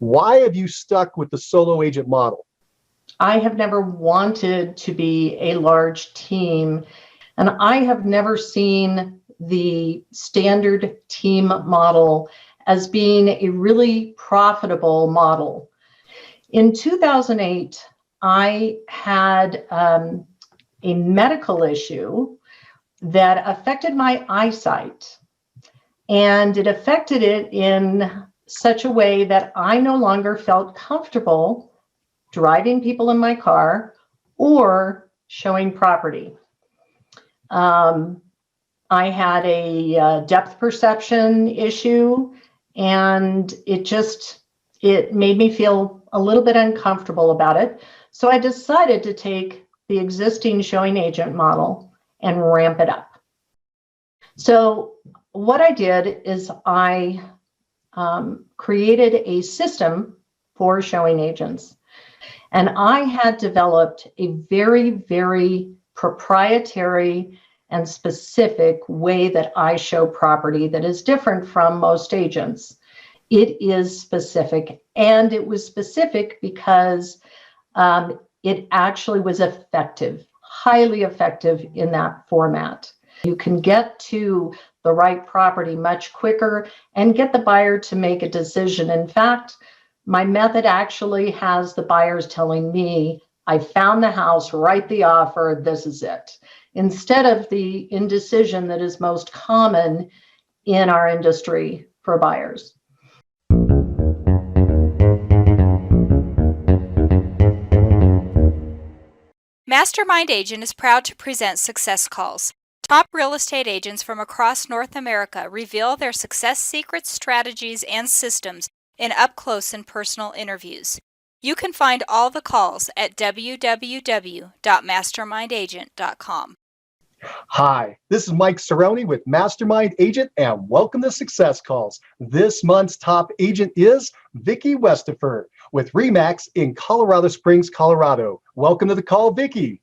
Why have you stuck with the solo agent model? I have never wanted to be a large team, and I have never seen the standard team model as being a really profitable model. In 2008, I had a medical issue that affected my eyesight, and it affected it in such a way that I no longer felt comfortable driving people in my car or showing property. I had a depth perception issue, and it made me feel a little bit uncomfortable about it. So I decided to take the existing showing agent model and ramp it up. So what I did is I created a system for showing agents. And I had developed a very, very proprietary and specific way that I show property that is different from most agents. It is specific, and it was specific because it actually was effective, highly effective in that format. You can get to the right property much quicker and get the buyer to make a decision. In fact, my method actually has the buyers telling me, I found the house, write the offer, this is it, instead of the indecision that is most common in our industry for buyers. Mastermind Agent is proud to present Success Calls. Top real estate agents from across North America reveal their success secrets, strategies, and systems in up-close and personal interviews. You can find all the calls at www.mastermindagent.com. Hi, this is Mike Cerrone with Mastermind Agent, and welcome to Success Calls. This month's top agent is Vicki Westapher with RE/MAX in Colorado Springs, Colorado. Welcome to the call, Vicki.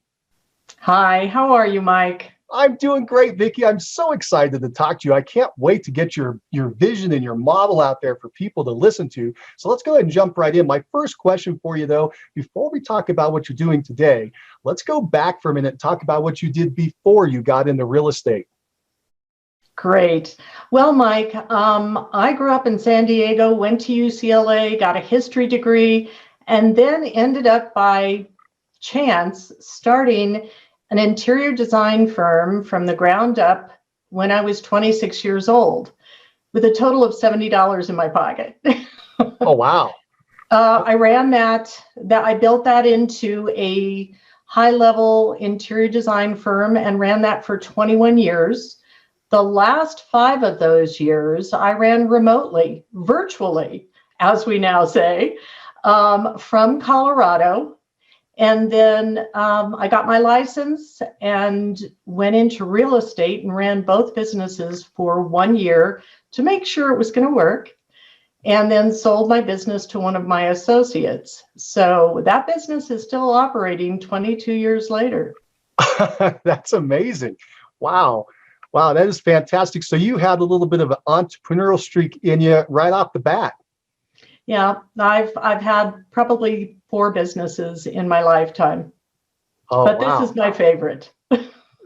Hi, how are you, Mike? I'm doing great, Vicki. I'm so excited to talk to you. I can't wait to get your vision and your model out there for people to listen to. So let's go ahead and jump right in. My first question for you, though, before we talk about what you're doing today, let's go back for a minute and talk about what you did before you got into real estate. Great. Well, Mike, I grew up in San Diego, went to UCLA, got a history degree, and then ended up by chance starting an interior design firm from the ground up when I was 26 years old, with a total of $70 in my pocket. Oh, wow. I ran I built that into a high-level interior design firm and ran that for 21 years. The last 5 of those years, I ran remotely, virtually, as we now say, from Colorado. And then I got my license and went into real estate and ran both businesses for 1 year to make sure it was going to work. And then sold my business to one of my associates. So that business is still operating 22 years later. That's amazing. Wow. Wow, that is fantastic. So you had a little bit of an entrepreneurial streak in you right off the bat. Yeah, I've had probably 4 businesses in my lifetime. Oh, but wow. This is my favorite.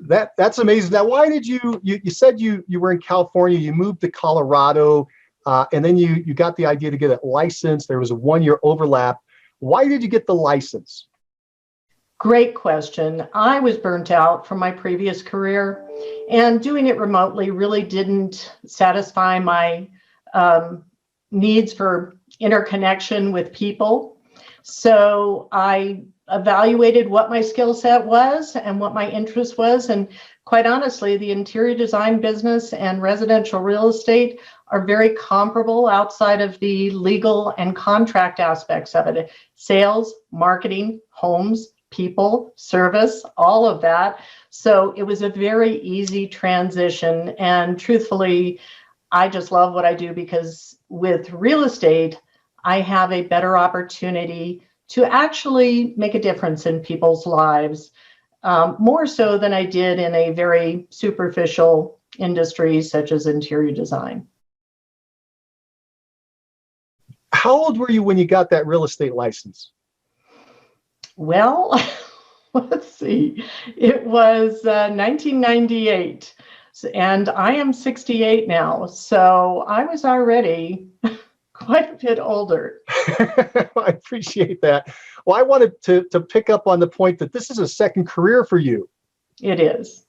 That's amazing. Now, why did you said you were in California, you moved to Colorado, and then you got the idea to get a license. There was a 1-year overlap. Why did you get the license? Great question. I was burnt out from my previous career, and doing it remotely really didn't satisfy my needs for interconnection with people. So I evaluated what my skill set was and what my interest was. And quite honestly, the interior design business and residential real estate are very comparable outside of the legal and contract aspects of it. Sales, marketing, homes, people, service, all of that. So it was a very easy transition. And truthfully, I just love what I do, because with real estate, I have a better opportunity to actually make a difference in people's lives, more so than I did in a very superficial industry such as interior design. How old were you when you got that real estate license? Well, let's see. It was 1998, and I am 68 now. So I was already quite a bit older. I appreciate that. Well, I wanted to pick up on the point that this is a second career for you. It is.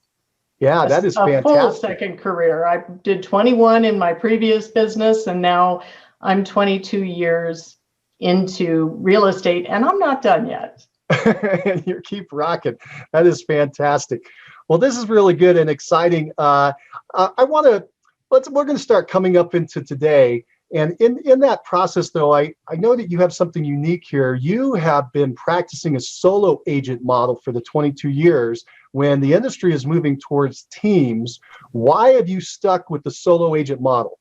Yeah, that is a fantastic. full second career. I did 21 in my previous business, and now I'm 22 years into real estate, and I'm not done yet. And you keep rocking. That is fantastic. Well, this is really good and exciting. I want to we're going to start coming up into today. And in that process, though, I know that you have something unique here. You have been practicing a solo agent model for the 22 years when the industry is moving towards teams. Why have you stuck with the solo agent model?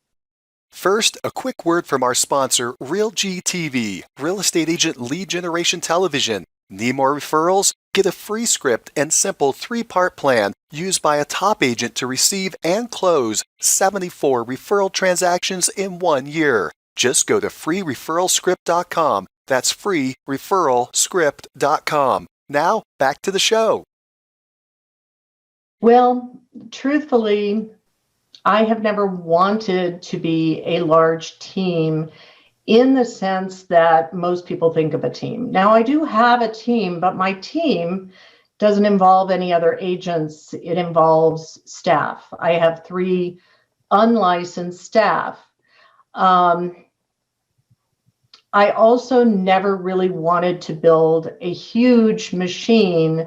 First, a quick word from our sponsor, RealGTV, Real Estate Agent Lead Generation Television. Need more referrals? Get a free script and simple 3-part plan used by a top agent to receive and close 74 referral transactions in 1 year. Just go to freereferralscript.com. That's freereferralscript.com. Now, back to the show. Well, truthfully, I have never wanted to be a large team in the sense that most people think of a team. Now, I do have a team, but my team doesn't involve any other agents. It involves staff. I have 3 unlicensed staff. I also never really wanted to build a huge machine.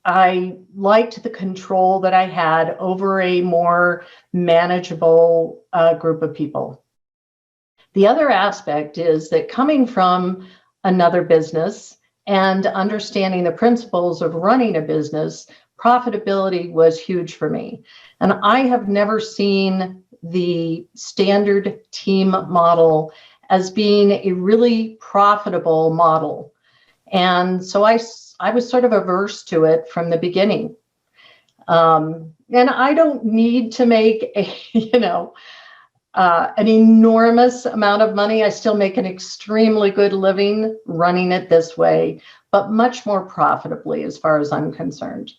I liked the control that I had over a more manageable group of people. The other aspect is that coming from another business and understanding the principles of running a business, profitability was huge for me. And I have never seen the standard team model as being a really profitable model. And so I was sort of averse to it from the beginning. And I don't need to make an enormous amount of money. I still make an extremely good living running it this way, but much more profitably as far as I'm concerned.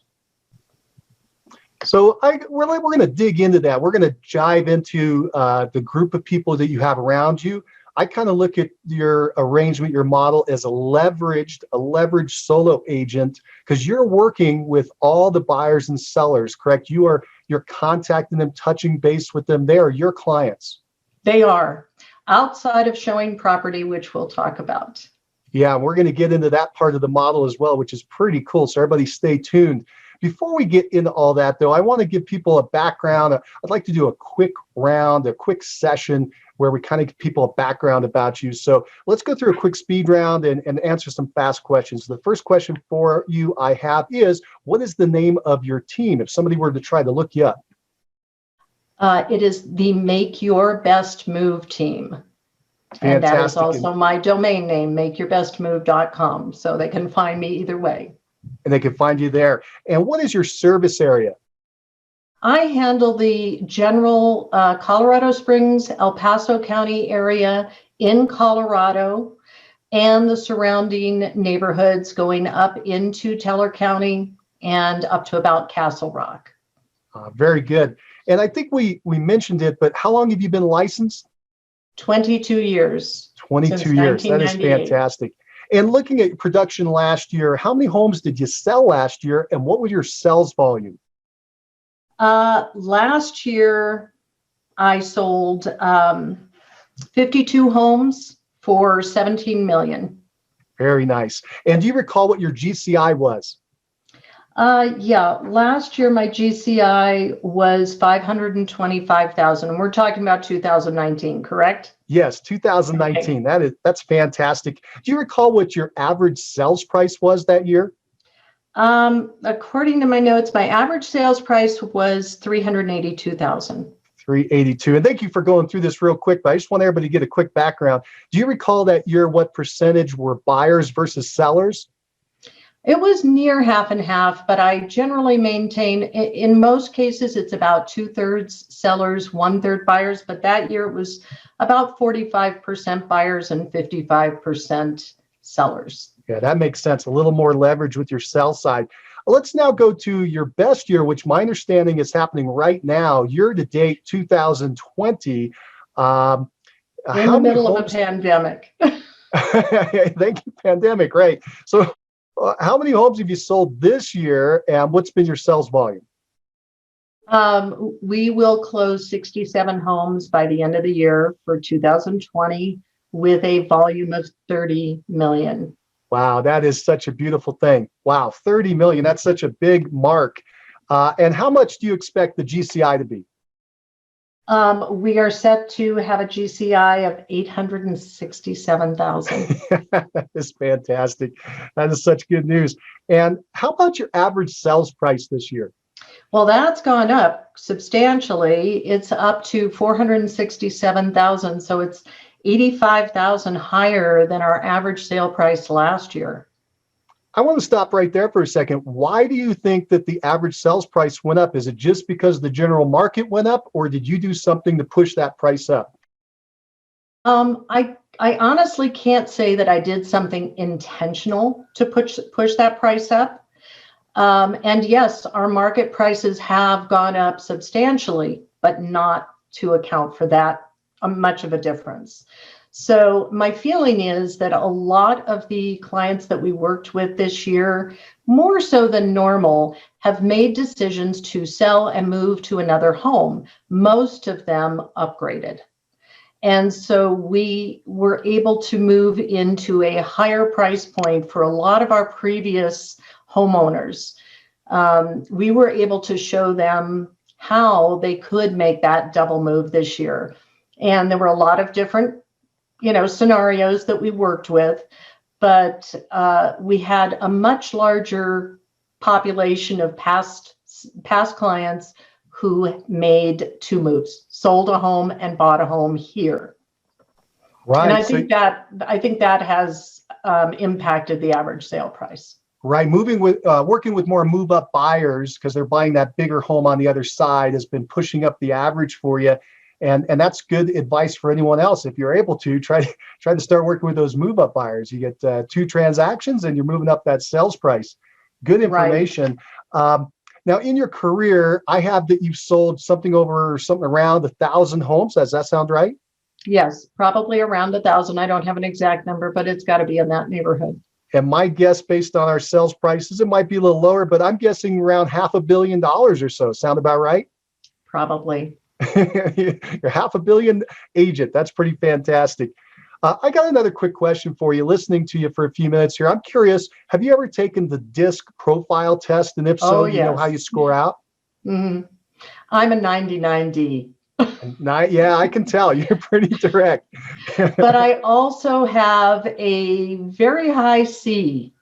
So we're going to dig into that. We're going to dive into the group of people that you have around you. I kind of look at your arrangement, your model as a leveraged solo agent, because you're working with all the buyers and sellers, correct? You're contacting them, touching base with them. They are your clients. They are, outside of showing property, which we'll talk about. Yeah, we're going to get into that part of the model as well, which is pretty cool. So everybody stay tuned. Before we get into all that, though, I want to give people a background. I'd like to do a quick round, a quick session where we kind of give people a background about you. So let's go through a quick speed round and answer some fast questions. The first question for you I have is, what is the name of your team if somebody were to try to look you up? It is the Make Your Best Move team. Fantastic. And that is also my domain name, makeyourbestmove.com. So they can find me either way. And they can find you there. And what is your service area? I handle the general Colorado Springs, El Paso County area in Colorado and the surrounding neighborhoods going up into Teller County and up to about Castle Rock. Very good. And I think we mentioned it, but how long have you been licensed? 22 years. 22 years. That is fantastic. And looking at production last year, how many homes did you sell last year, and what was your sales volume? Last year, I sold 52 homes for $17 million. Very nice. And do you recall what your GCI was? Yeah, last year my GCI was 525,000, and we're talking about 2019, correct? Yes, 2019. Okay. That's fantastic. Do you recall what your average sales price was that year? According to my notes, my average sales price was 382,000. 382. And thank you for going through this real quick, but I just want everybody to get a quick background. Do you recall that year what percentage were buyers versus sellers? It was near half and half, but I generally maintain, in most cases, it's about 2/3 sellers, 1/3 buyers. But that year it was about 45% buyers and 55% sellers. Yeah, that makes sense. A little more leverage with your sell side. Let's now go to your best year, which my understanding is happening right now, year to date, 2020. In the middle of a pandemic. Thank you, pandemic, right. So how many homes have you sold this year, and what's been your sales volume? We will close 67 homes by the end of the year for 2020 with a volume of 30 million. Wow, that is such a beautiful thing. Wow, 30 million, that's such a big mark. And how much do you expect the GCI to be? We are set to have a GCI of 867,000. That is fantastic. That is such good news. And how about your average sales price this year? Well, that's gone up substantially. It's up to 467,000. So it's 85,000 higher than our average sale price last year. I want to stop right there for a second. Why do you think that the average sales price went up? Is it just because the general market went up, or did you do something to push that price up? I honestly can't say that I did something intentional to push that price up. And yes, our market prices have gone up substantially, but not to account for that much of a difference. So my feeling is that a lot of the clients that we worked with this year, more so than normal, have made decisions to sell and move to another home. Most of them upgraded. And so we were able to move into a higher price point for a lot of our previous homeowners. We were able to show them how they could make that double move this year. And there were a lot of different, scenarios that we worked with, but we had a much larger population of past clients who made two moves, sold a home and bought a home here. Right. And I think that has impacted the average sale price. Right. Working with more move up buyers because they're buying that bigger home on the other side has been pushing up the average for you. And that's good advice for anyone else. If you're able to try to start working with those move up buyers, you get 2 transactions and you're moving up that sales price. Good information. Right. Now, in your career, I have that you've sold something around 1,000 homes. Does that sound right? Yes, probably around 1,000. I don't have an exact number, but it's got to be in that neighborhood. And my guess, based on our sales prices, it might be a little lower, but I'm guessing around $500 million or so. Sound about right? Probably. You're $500 million agent. That's pretty fantastic. I got another quick question for you. Listening to you for a few minutes here, I'm curious, have you ever taken the DISC profile test? And if so, yes. You know how you score out? Mm-hmm. I'm a 99D. Yeah, I can tell. You're pretty direct. But I also have a very high C,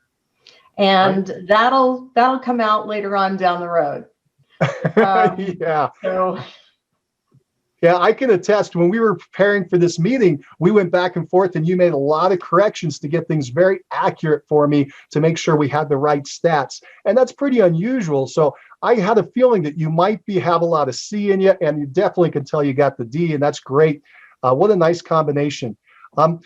and that'll come out later on down the road. Yeah. Yeah, I can attest. When we were preparing for this meeting, we went back and forth, and you made a lot of corrections to get things very accurate for me to make sure we had the right stats. And that's pretty unusual. So I had a feeling that you might have a lot of C in you, and you definitely can tell you got the D, and that's great. What a nice combination.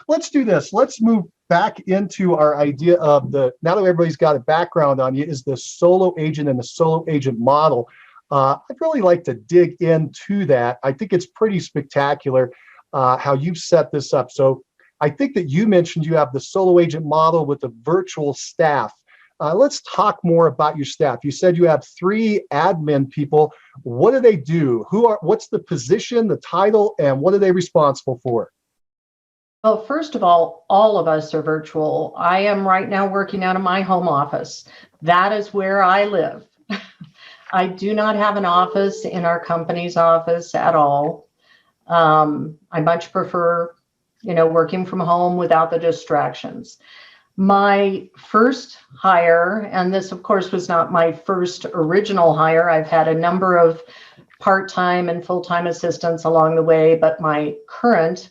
Let's do this. Let's move back into our idea of now that everybody's got a background on you, is the solo agent and the solo agent model. I'd really like to dig into that. I think it's pretty spectacular how you've set this up. So I think that you mentioned you have the solo agent model with the virtual staff. Let's talk more about your staff. You said you have 3 admin people. What do they do? What's the position, the title, and what are they responsible for? Well, first of all of us are virtual. I am right now working out of my home office. That is where I live. I do not have an office in our company's office at all. I much prefer, working from home without the distractions. My first hire, and this of course was not my first original hire, I've had a number of part-time and full-time assistants along the way, but my current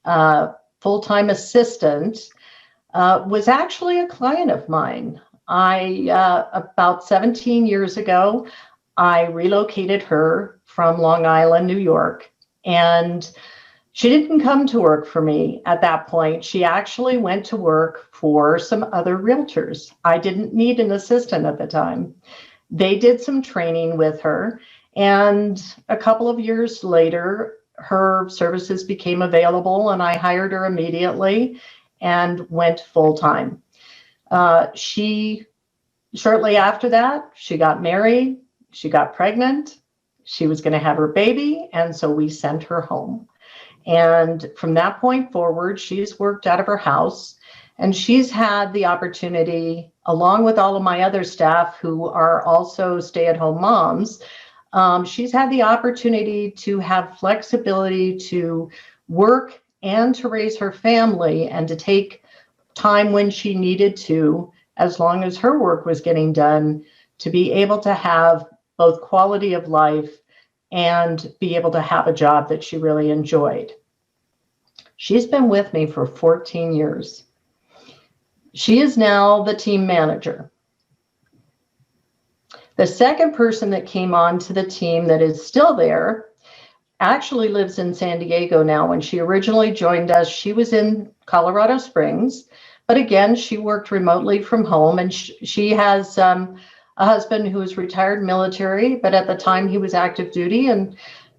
full-time assistant was actually a client of mine. About 17 years ago, I relocated her from Long Island, New York, and she didn't come to work for me at that point. She actually went to work for some other realtors. I didn't need an assistant at the time. They did some training with her, and a couple of years later, her services became available, and I hired her immediately and went full-time. Shortly after that, she got married, she got pregnant, she was going to have her baby, and so we sent her home. And from that point forward, she's worked out of her house, and she's had the opportunity, along with all of my other staff who are also stay-at-home moms, she's had the opportunity to have flexibility to work and to raise her family and to take time when she needed to, as long as her work was getting done, to be able to have both quality of life and be able to have a job that she really enjoyed. She's been with me for 14 years. She is now the team manager. The second person that came on to the team that is still there actually lives in San Diego now. When she originally joined us, she was in Colorado Springs, but again, she worked remotely from home, and she has a husband who is retired military, but at the time he was active duty. And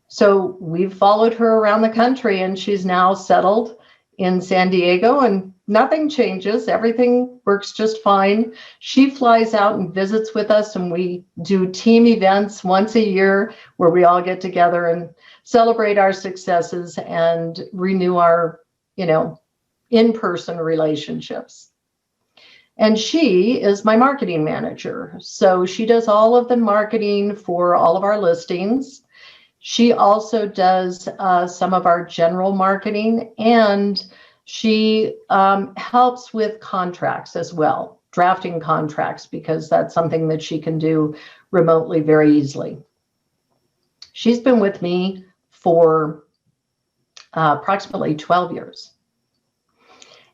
so we've followed her around the country, and she's now settled in San Diego, and nothing changes. Everything works just fine. She flies out and visits with us, and we do team events once a year where we all get together and celebrate our successes and renew our, in-person relationships. And she is my marketing manager. So she does all of the marketing for all of our listings. She also does some of our general marketing, and she helps with contracts as well, drafting contracts, because that's something that she can do remotely very easily. She's been with me for approximately 12 years.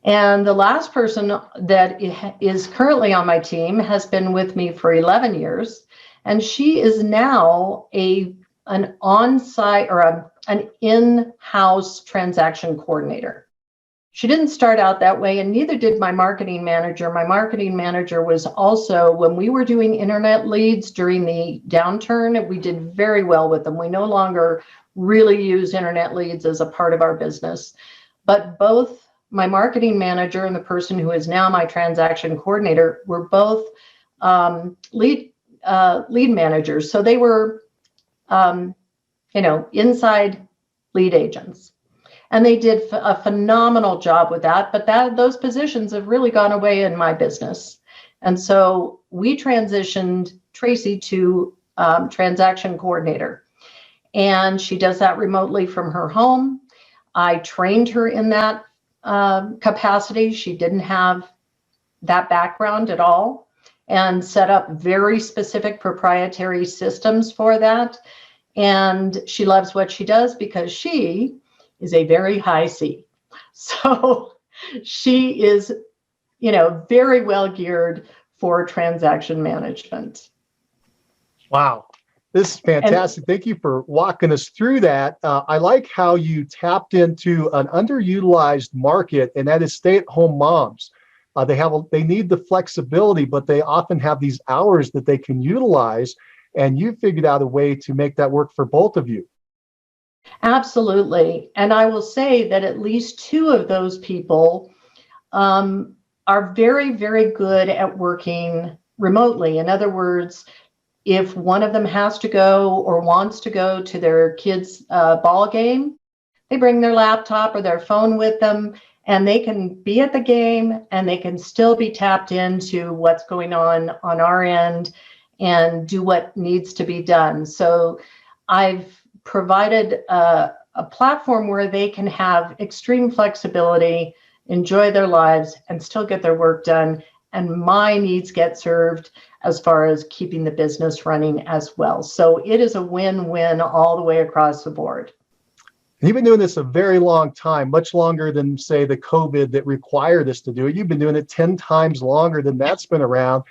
And the last person that is currently on my team has been with me for 11 years, and she is now an on-site or an in-house transaction coordinator. She didn't start out that way, and neither did my marketing manager. My marketing manager was also, when we were doing internet leads during the downturn, we did very well with them. We no longer really use internet leads as a part of our business, but both my marketing manager and the person who is now my transaction coordinator were both lead managers. So they were, inside lead agents. And they did a phenomenal job with that, but those positions have really gone away in my business. And so we transitioned Tracy to transaction coordinator. And she does that remotely from her home. I trained her in that capacity. She didn't have that background at all, and set up very specific proprietary systems for that. And she loves what she does because she is a very high C. So she is, very well geared for transaction management. Wow. This is fantastic. Thank you for walking us through that. I like how you tapped into an underutilized market, and that is stay-at-home moms. They need the flexibility, but they often have these hours that they can utilize, and you figured out a way to make that work for both of you. Absolutely. And I will say that at least two of those people are very, very good at working remotely. In other words, if one of them has to go or wants to go to their kids' ball game, they bring their laptop or their phone with them, and they can be at the game and they can still be tapped into what's going on our end and do what needs to be done. So I've provided a platform where they can have extreme flexibility, enjoy their lives, and still get their work done. And my needs get served as far as keeping the business running as well. So it is a win-win all the way across the board. You've been doing this a very long time, much longer than, say, the COVID that required us to do it. You've been doing it 10 times longer than that's been around.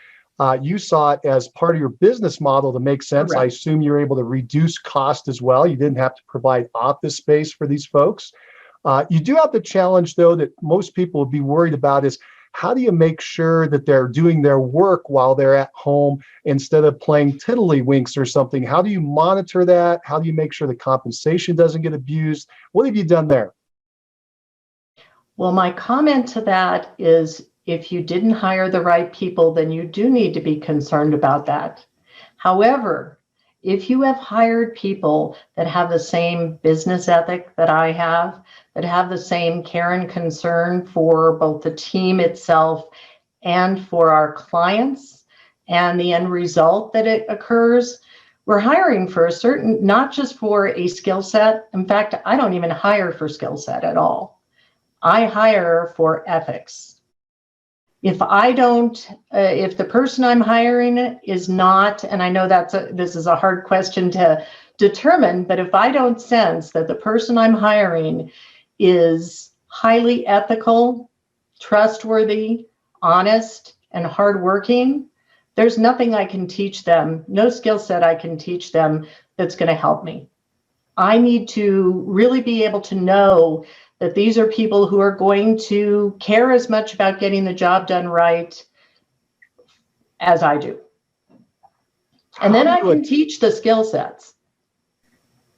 You saw it as part of your business model to make sense. I Correct. assume you're able to reduce cost as well. You didn't have to provide office space for these folks. You do have the challenge, though, that most people would be worried about is how do you make sure that they're doing their work while they're at home instead of playing tiddlywinks or something? How do you monitor that? How do you make sure the compensation doesn't get abused? What have you done there? Well, my comment to that is if you didn't hire the right people, then you do need to be concerned about that. However, if you have hired people that have the same business ethic that I have, that have the same care and concern for both the team itself and for our clients and the end result that it occurs, we're hiring for a certain, not just for a skill set. In fact, I don't even hire for skill set at all. I hire for ethics. If if the person I'm hiring is not, and I know this is a hard question to determine, but if I don't sense that the person I'm hiring is highly ethical, trustworthy, honest, and hardworking, there's nothing I can teach them, no skill set I can teach them that's going to help me. I need to really be able to know that these are people who are going to care as much about getting the job done right as I do. And then I can teach the skill sets.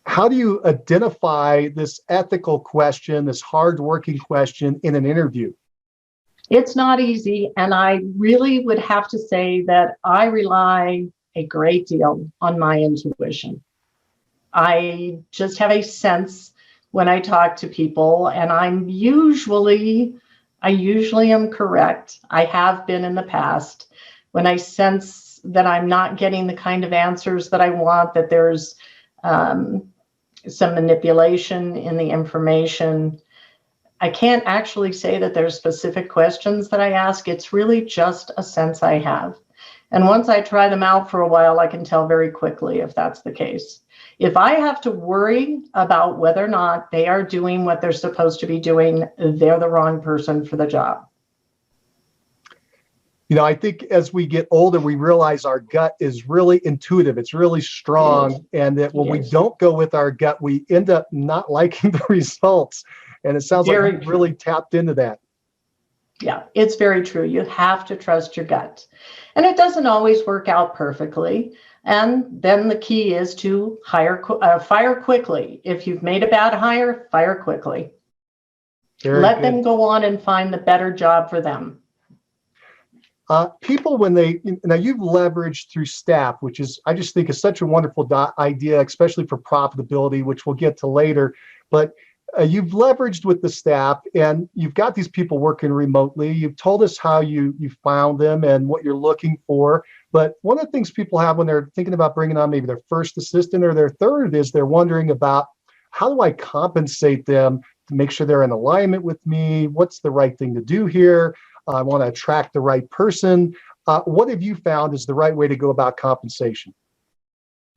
How do you identify this ethical question, this hardworking question in an interview? It's not easy. And I really would have to say that I rely a great deal on my intuition. I just have a sense when I talk to people, and I usually am correct. I have been in the past. When I sense that I'm not getting the kind of answers that I want, that there's some manipulation in the information, I can't actually say that there's specific questions that I ask. It's really just a sense I have. And once I try them out for a while, I can tell very quickly if that's the case. If I have to worry about whether or not they are doing what they're supposed to be doing, they're the wrong person for the job. You know, I think as we get older, we realize our gut is really intuitive. It's really strong. And that when we don't go with our gut, we end up not liking the results. And it sounds like you really tapped into that. Yeah, it's very true. You have to trust your gut. And it doesn't always work out perfectly. And then the key is to fire quickly. If you've made a bad hire, fire quickly. Let them go on and find the better job for them. People, now you've leveraged through staff, which is, I just think is such a wonderful idea, especially for profitability, which we'll get to later. But you've leveraged with the staff and you've got these people working remotely. You've told us how you found them and what you're looking for. But one of the things people have when they're thinking about bringing on maybe their first assistant or their third is they're wondering about how do I compensate them to make sure they're in alignment with me? What's the right thing to do here? I want to attract the right person. What have you found is the right way to go about compensation?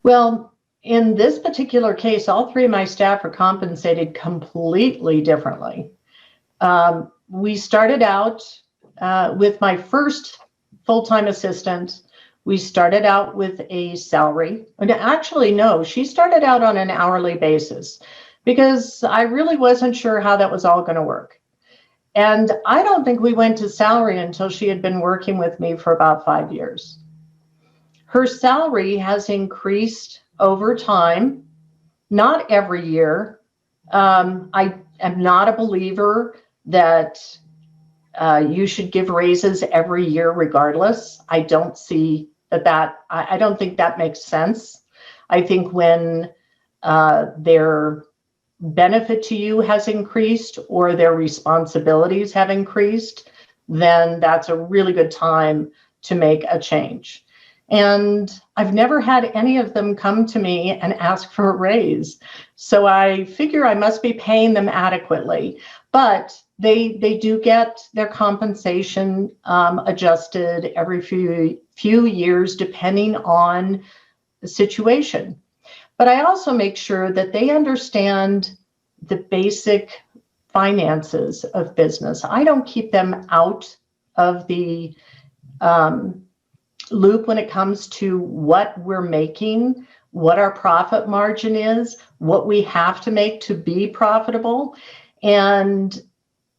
Well, in this particular case, all three of my staff are compensated completely differently. We started out with my first full-time assistant. We started out with a salary. And actually, no, she started out on an hourly basis because I really wasn't sure how that was all going to work. And I don't think we went to salary until she had been working with me for about 5 years. Her salary has increased over time, not every year. I am not a believer that you should give raises every year regardless. I don't see I don't think that makes sense. I think when their benefit to you has increased or their responsibilities have increased, then that's a really good time to make a change. And I've never had any of them come to me and ask for a raise. So I figure I must be paying them adequately. But they do get their compensation adjusted every few years, depending on the situation. But I also make sure that they understand the basic finances of business. I don't keep them out of the loop when it comes to what we're making, what our profit margin is, what we have to make to be profitable. And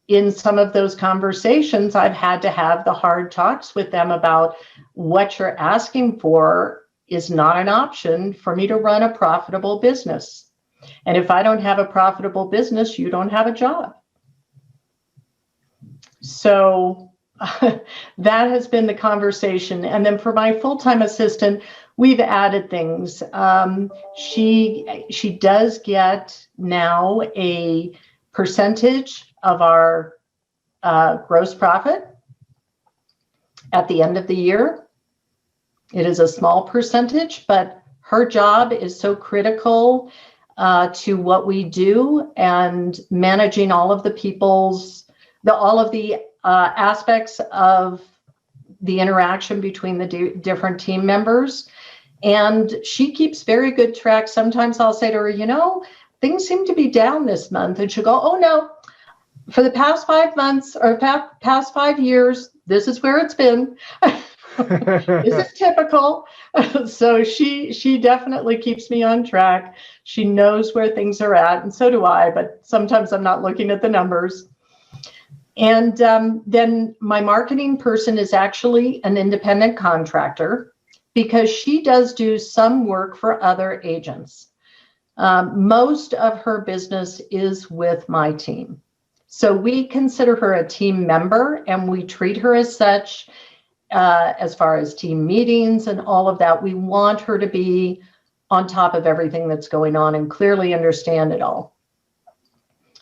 in some of those conversations, I've had to have the hard talks with them about what you're asking for is not an option for me to run a profitable business. And if I don't have a profitable business, you don't have a job. So that has been the conversation. And then for my full-time assistant, we've added things. She does get now a percentage of our gross profit at the end of the year. It is a small percentage, but her job is so critical to what we do, and managing all of the aspects of the interaction between the different team members. And she keeps very good track. Sometimes I'll say to her, things seem to be down this month. And she'll go, oh no, for the past 5 months or past 5 years, this is where it's been. This is typical. So she definitely keeps me on track. She knows where things are at, and so do I, but sometimes I'm not looking at the numbers. And then my marketing person is actually an independent contractor, because she does do some work for other agents. Most of her business is with my team. So we consider her a team member, and we treat her as such. As far as team meetings and all of that, we want her to be on top of everything that's going on and clearly understand it all.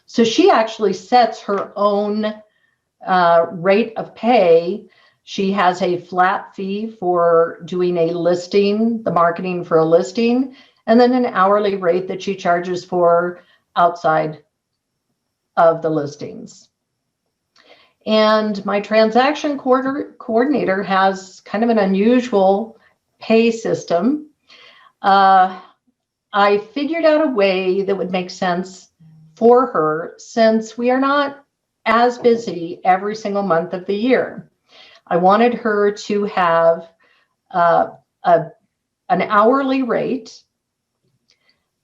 So she actually sets her own rate of pay. She has a flat fee for doing a listing, the marketing for a listing, and then an hourly rate that she charges for outside of the listings. And my transaction coordinator has kind of an unusual pay system. I figured out a way that would make sense for her, since we are not as busy every single month of the year. I wanted her to have an hourly rate.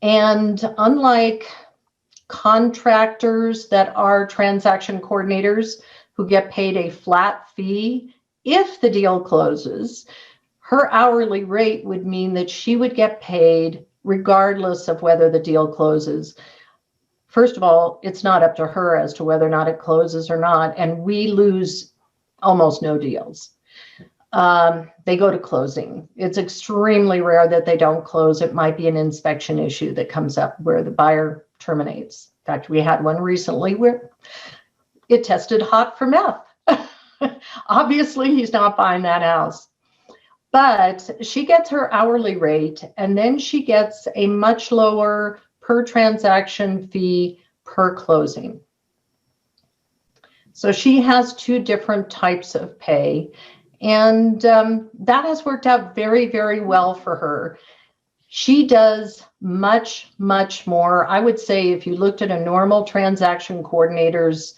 And unlike contractors that are transaction coordinators who get paid a flat fee if the deal closes, her hourly rate would mean that she would get paid regardless of whether the deal closes. First of all, it's not up to her as to whether or not it closes or not, and we lose almost no deals. They go to closing. It's extremely rare that they don't close. It might be an inspection issue that comes up where the buyer terminates. In fact, we had one recently where it tested hot for meth. Obviously, he's not buying that house. But she gets her hourly rate, and then she gets a much lower per transaction fee per closing. So she has two different types of pay, and that has worked out very, very well for her. She does much, much more. I would say if you looked at a normal transaction coordinator's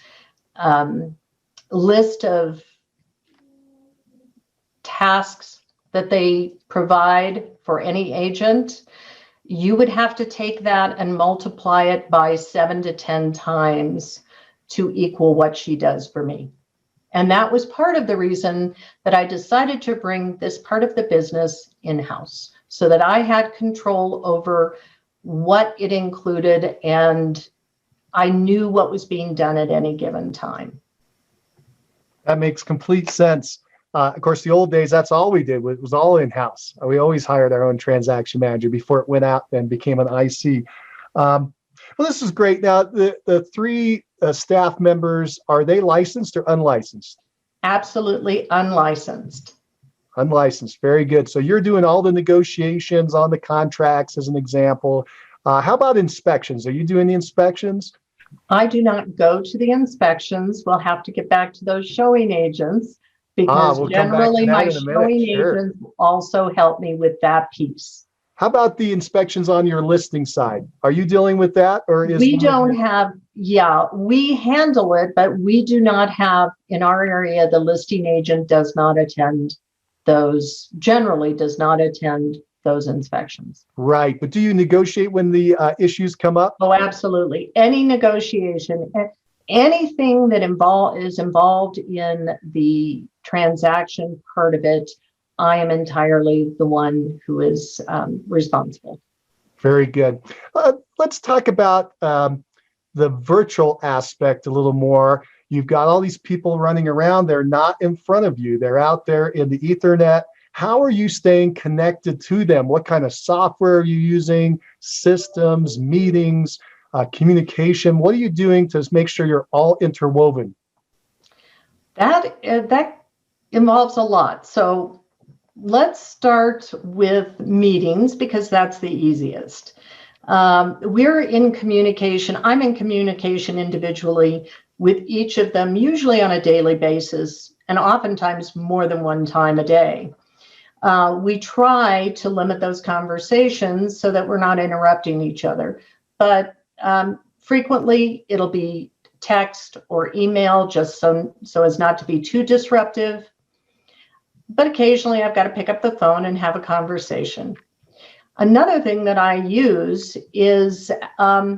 list of tasks that they provide for any agent, you would have to take that and multiply it by 7 to 10 times to equal what she does for me. And that was part of the reason that I decided to bring this part of the business in-house, so that I had control over what it included and I knew what was being done at any given time. That makes complete sense. Of course, the old days, that's all we did. It was all in-house. We always hired our own transaction manager before it went out and became an IC. Well, this is great. Now, the three staff members, are they licensed or unlicensed? Absolutely unlicensed. Unlicensed. Very good. So you're doing all the negotiations on the contracts, as an example. How about inspections? Are you doing the inspections? I do not go to the inspections. We'll have to get back to those showing agents, because we'll generally my showing agents also help me with that piece. How about the inspections on your listing side? Are you dealing with that, or is we don't have? Yeah, we handle it, but we do not have in our area. The listing agent does not attend generally does not attend those inspections. Right. But do you negotiate when the issues come up? Oh, absolutely. Any negotiation, anything that is involved in the transaction part of it, I am entirely the one who is responsible. Very good. Let's talk about the virtual aspect a little more. You've got all these people running around. They're not in front of you. They're out there in the Ethernet. How are you staying connected to them? What kind of software are you using? Systems, meetings, communication? What are you doing to make sure you're all interwoven? That involves a lot. So let's start with meetings because that's the easiest. We're in communication. I'm in communication individually with each of them, usually on a daily basis, and oftentimes more than one time a day. We try to limit those conversations so that we're not interrupting each other. But frequently, it'll be text or email, just so as not to be too disruptive. But occasionally, I've got to pick up the phone and have a conversation. Another thing that I use is I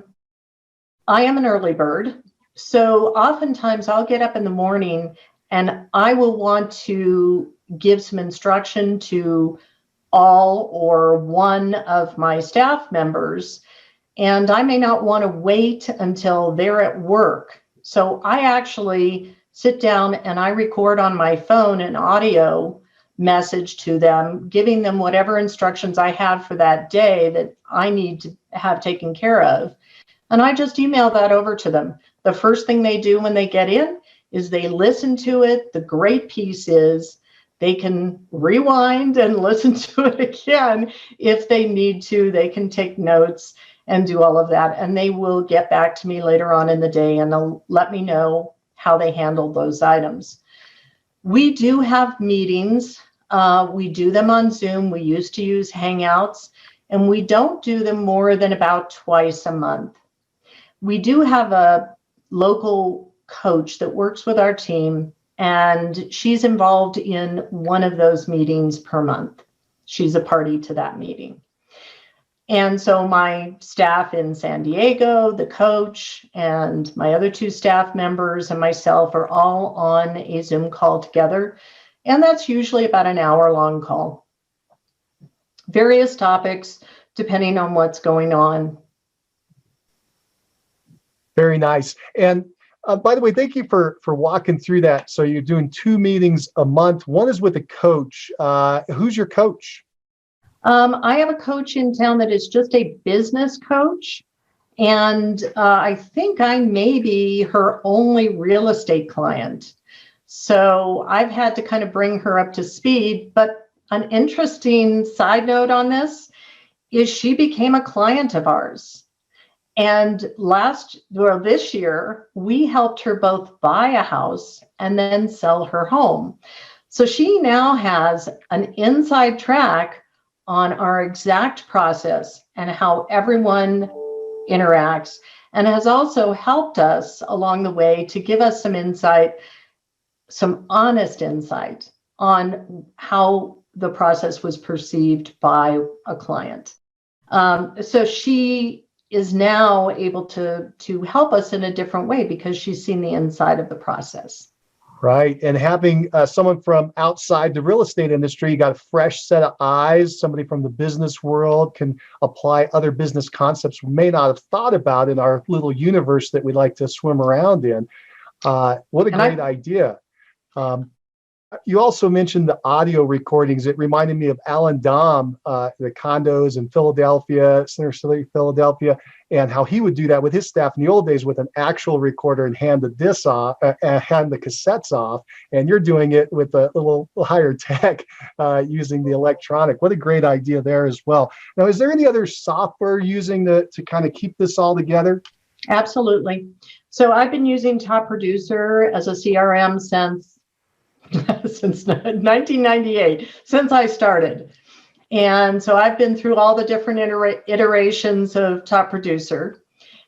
am an early bird. So oftentimes, I'll get up in the morning and I will want to give some instruction to all or one of my staff members, and I may not want to wait until they're at work. So I actually sit down and I record on my phone an audio message to them, giving them whatever instructions I have for that day that I need to have taken care of. And I just email that over to them. The first thing they do when they get in is they listen to it. The great piece is they can rewind and listen to it again if they need to. They can take notes and do all of that. And they will get back to me later on in the day and they'll let me know how they handled those items. We do have meetings. We do them on Zoom. We used to use Hangouts, and we don't do them more than about twice a month. We do have a local coach that works with our team, and she's involved in one of those meetings per month. She's a party to that meeting. And so my staff in San Diego, the coach, and my other two staff members and myself are all on a Zoom call together. And that's usually about an hour-long call. Various topics, depending on what's going on. Very nice. And by the way, thank you for walking through that. So you're doing 2 meetings a month. One is with a coach. Who's your coach? I have a coach in town that is just a business coach. And I think I may be her only real estate client. So I've had to kind of bring her up to speed. But an interesting side note on this is she became a client of ours. And this year, we helped her both buy a house and then sell her home. So she now has an inside track on our exact process and how everyone interacts, and has also helped us along the way to give us some insight, some honest insight on how the process was perceived by a client. So she is now able to help us in a different way because she's seen the inside of the process. Right. And having someone from outside the real estate industry, you got a fresh set of eyes. Somebody from the business world can apply other business concepts we may not have thought about in our little universe that we like to swim around in. What a great idea. You also mentioned the audio recordings. It reminded me of Alan Dom, the condos in Philadelphia, Center City, Philadelphia, and how he would do that with his staff in the old days with an actual recorder and hand the disc off, hand the cassettes off. And you're doing it with a little higher tech using the electronic. What a great idea there as well. Now, is there any other software using to kind of keep this all together? Absolutely. So I've been using Top Producer as a CRM since 1998, since I started. And so I've been through all the different iterations of Top Producer.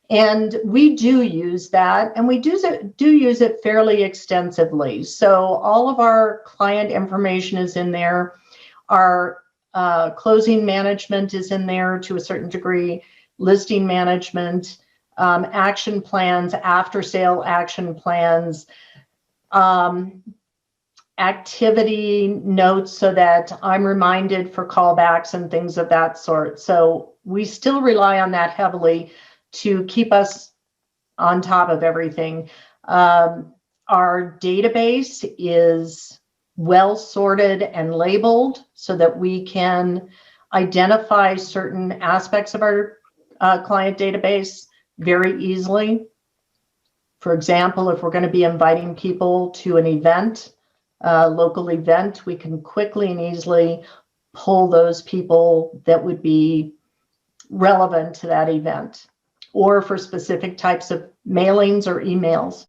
And we do use that, and we do use it fairly extensively. So all of our client information is in there. Our closing management is in there to a certain degree, listing management, action plans, after sale action plans, activity notes so that I'm reminded for callbacks and things of that sort. So we still rely on that heavily to keep us on top of everything. Our database is well sorted and labeled so that we can identify certain aspects of our client database very easily. For example, if we're going to be inviting people to an event, local event, we can quickly and easily pull those people that would be relevant to that event, or for specific types of mailings or emails.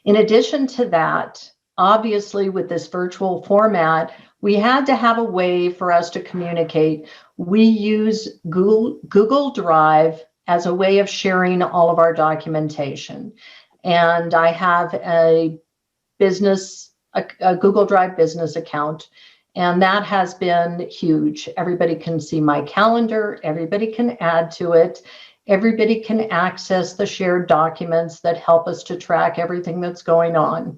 In addition to that, obviously with this virtual format, we had to have a way for us to communicate. We use Google Drive as a way of sharing all of our documentation. And I have a Google Drive business account, and that has been huge. Everybody can see my calendar, everybody can add to it, everybody can access the shared documents that help us to track everything that's going on.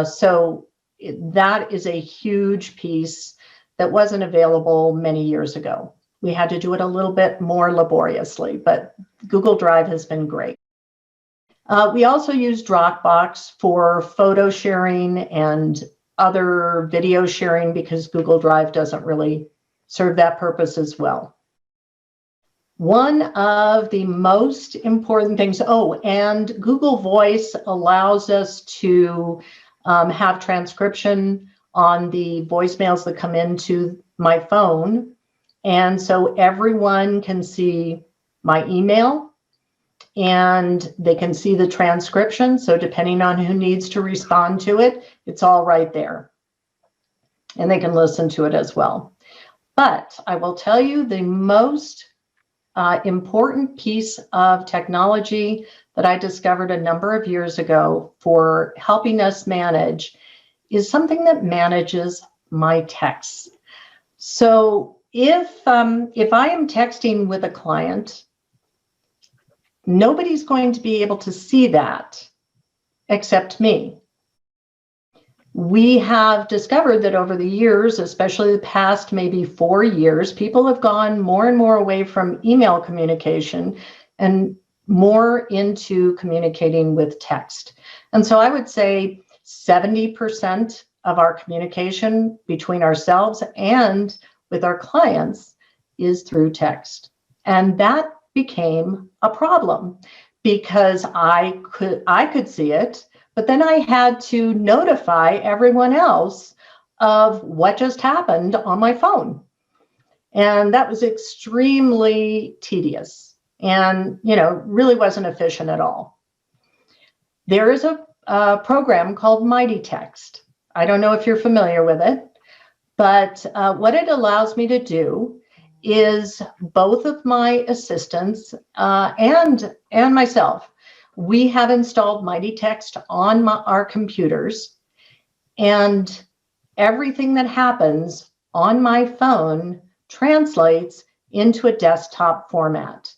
So that is a huge piece that wasn't available many years ago. We had to do it a little bit more laboriously, but Google Drive has been great. We also use Dropbox for photo sharing and other video sharing because Google Drive doesn't really serve that purpose as well. One of the most important things, and Google Voice allows us to have transcription on the voicemails that come into my phone. And so everyone can see my email and they can see the transcription. So depending on who needs to respond to it, it's all right there. And they can listen to it as well. But I will tell you the most important piece of technology that I discovered a number of years ago for helping us manage is something that manages my texts. So if I am texting with a client, nobody's going to be able to see that except me. We have discovered that over the years, especially the past maybe 4 years, people have gone more and more away from email communication and more into communicating with text. And so I would say 70% of our communication between ourselves and with our clients is through text. And that became a problem because I could see it, but then I had to notify everyone else of what just happened on my phone. And that was extremely tedious and, really wasn't efficient at all. There is a program called Mighty Text. I don't know if you're familiar with it, but what it allows me to do is both of my assistants and myself, we have installed Mighty Text on our computers, and everything that happens on my phone translates into a desktop format.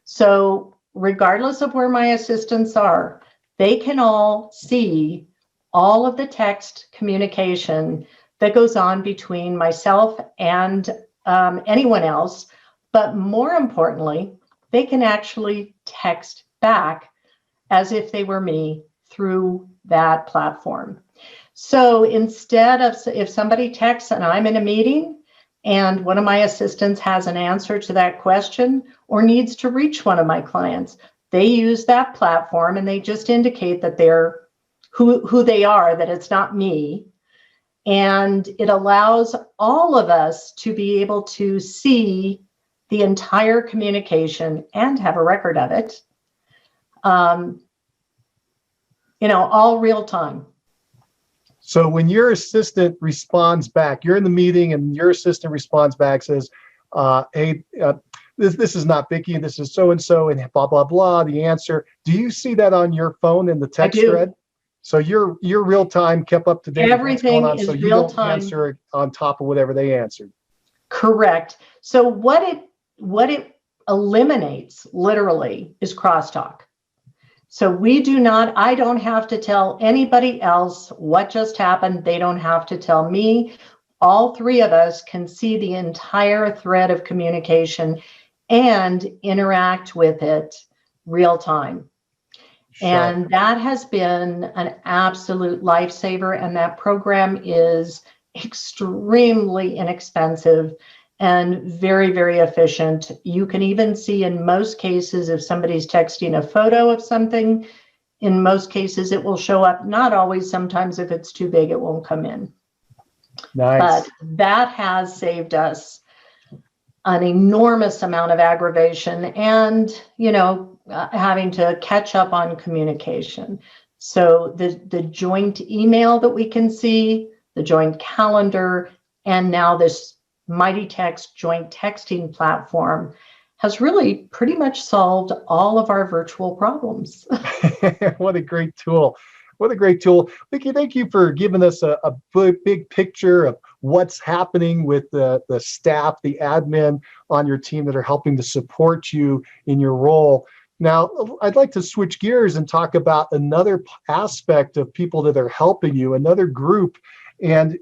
So regardless of where my assistants are, they can all see all of the text communication that goes on between myself and anyone else. But more importantly, they can actually text back as if they were me through that platform. So instead of, if somebody texts and I'm in a meeting and one of my assistants has an answer to that question or needs to reach one of my clients, they use that platform and they just indicate that they're who they are, that it's not me. And it allows all of us to be able to see the entire communication and have a record of it. All real time. So when your assistant responds back, you're in the meeting and your assistant responds back, says, hey, this is not Vicki, this is so and so, and blah blah blah. The answer. Do you see that on your phone in the I text do. thread? So you're real time, kept up to date with what's going Everything on, so is you real don't time. answer on top of whatever they answered. Correct. So what it eliminates literally is crosstalk. So I don't have to tell anybody else what just happened. They don't have to tell me. All three of us can see the entire thread of communication and interact with it real time. And that has been an absolute lifesaver. And that program is extremely inexpensive and very, very efficient. You can even see in most cases, if somebody's texting a photo of something, in most cases it will show up. Not always, sometimes if it's too big, it won't come in. Nice. But that has saved us an enormous amount of aggravation and, having to catch up on communication. So the joint email that we can see, the joint calendar, and now this Mighty Text joint texting platform has really pretty much solved all of our virtual problems. What a great tool. What a great tool. Vicki, thank you for giving us a big picture of what's happening with the staff, the admin on your team that are helping to support you in your role. Now, I'd like to switch gears and talk about another aspect of people that are helping you, another group. And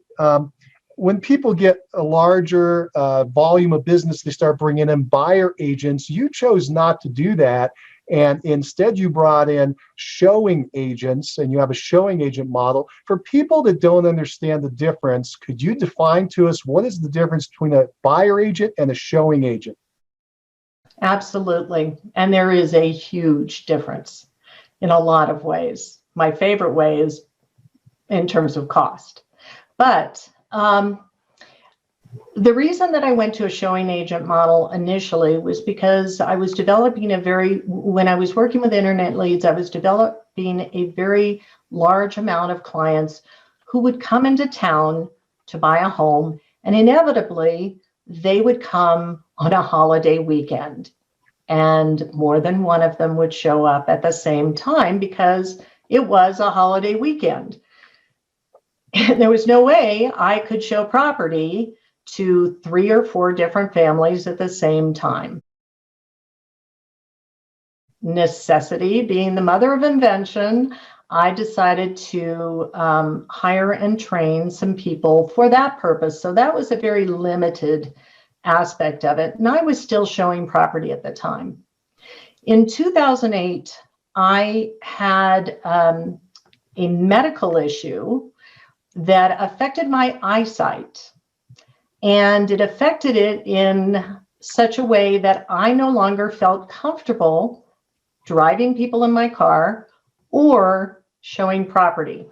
when people get a larger volume of business, they start bringing in buyer agents. You chose not to do that. And instead, you brought in showing agents, and you have a showing agent model. For people that don't understand the difference, could you define to us what is the difference between a buyer agent and a showing agent? Absolutely. And there is a huge difference in a lot of ways. My favorite way is in terms of cost. But the reason that I went to a showing agent model initially was because I was developing when I was working with internet leads, I was developing a very large amount of clients who would come into town to buy a home, and inevitably they would come on a holiday weekend. And more than one of them would show up at the same time because it was a holiday weekend. And there was no way I could show property to 3 or 4 different families at the same time. Necessity being the mother of invention, I decided to hire and train some people for that purpose. So that was a very limited aspect of it. And I was still showing property at the time. In 2008, I had a medical issue that affected my eyesight. And it affected it in such a way that I no longer felt comfortable driving people in my car or showing property.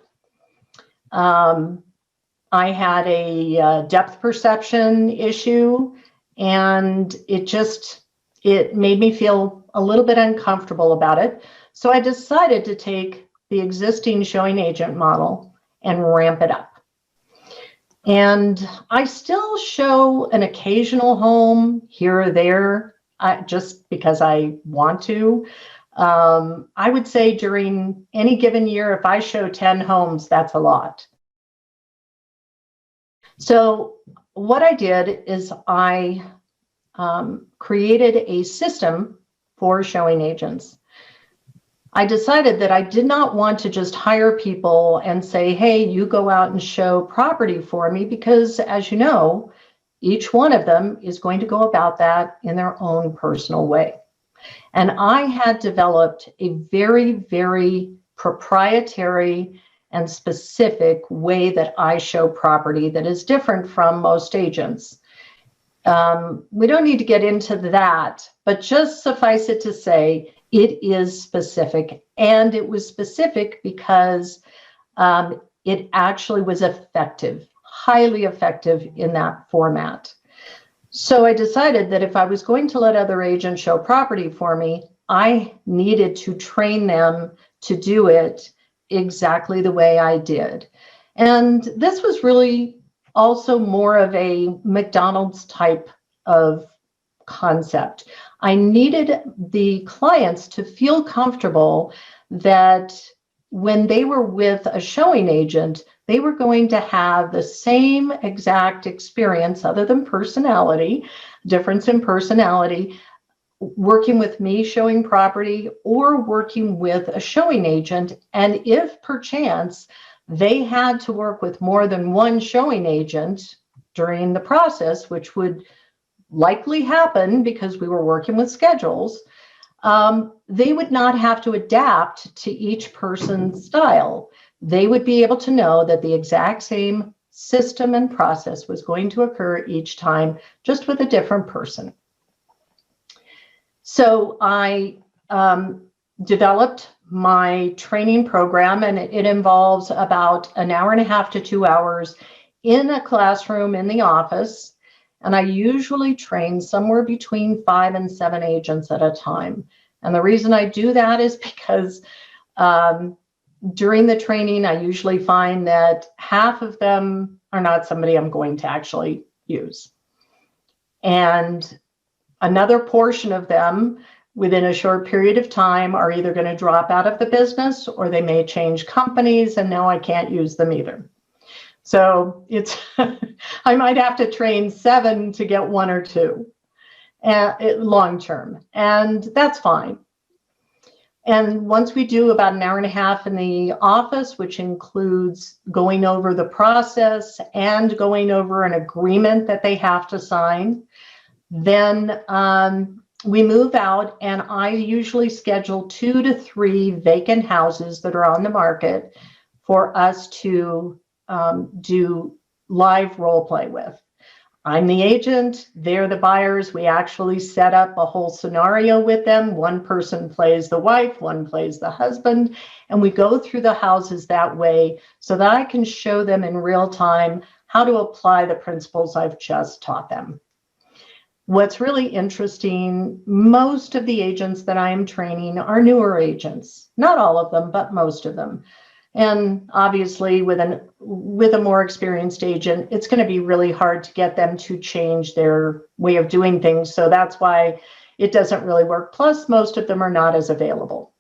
I had a depth perception issue, and it made me feel a little bit uncomfortable about it. So I decided to take the existing showing agent model and ramp it up. And I still show an occasional home here or there, just because I want to. I would say during any given year, if I show 10 homes, that's a lot. So what I did is I created a system for showing agents. I decided that I did not want to just hire people and say, hey, you go out and show property for me, because as you know, each one of them is going to go about that in their own personal way. And I had developed a very, very proprietary and specific way that I show property that is different from most agents. We don't need to get into that, but just suffice it to say, it is specific. And it was specific because it actually was effective, highly effective in that format. So I decided that if I was going to let other agents show property for me, I needed to train them to do it exactly the way I did. And this was really also more of a McDonald's type of concept. I needed the clients to feel comfortable that when they were with a showing agent, they were going to have the same exact experience, other than personality, difference in personality, working with me showing property or working with a showing agent. And if perchance they had to work with more than one showing agent during the process, which would likely happen because we were working with schedules, they would not have to adapt to each person's style. They would be able to know that the exact same system and process was going to occur each time, just with a different person. So I developed my training program, and it involves about an hour and a half to 2 hours in a classroom in the office. And I usually train somewhere between 5 and 7 agents at a time. And the reason I do that is because during the training, I usually find that half of them are not somebody I'm going to actually use. And another portion of them, within a short period of time, are either going to drop out of the business or they may change companies, and now I can't use them either. So it's I might have to train 7 to get 1 or 2 long term, and that's fine. And once we do about an hour and a half in the office, which includes going over the process and going over an agreement that they have to sign, then we move out, and I usually schedule 2 to 3 vacant houses that are on the market for us to do live role play with. I'm the agent, they're the buyers. We actually set up a whole scenario with them. One person plays the wife, one plays the husband, and we go through the houses that way so that I can show them in real time how to apply the principles I've just taught them. What's really interesting, most of the agents that I am training are newer agents. Not all of them, but most of them. And obviously with a more experienced agent, it's going to be really hard to get them to change their way of doing things. So that's why it doesn't really work. Plus, most of them are not as available.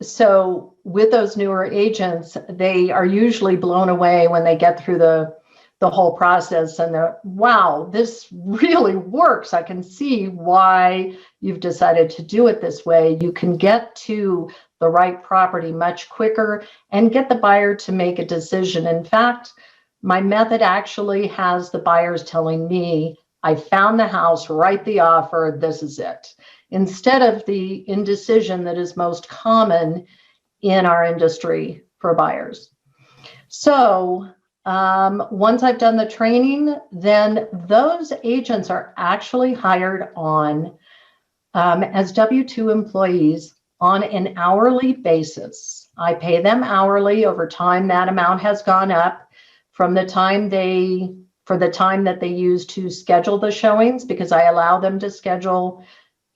So with those newer agents, they are usually blown away when they get through the whole process, and they're, wow, this really works. I can see why you've decided to do it this way. You can get to the right property much quicker and get the buyer to make a decision. In fact, my method actually has the buyers telling me, I found the house, write the offer, this is it, instead of the indecision that is most common in our industry for buyers. So once I've done the training, then those agents are actually hired on as W-2 employees on an hourly basis. I pay them hourly. Over time, that amount has gone up from the time that they use to schedule the showings, because I allow them to schedule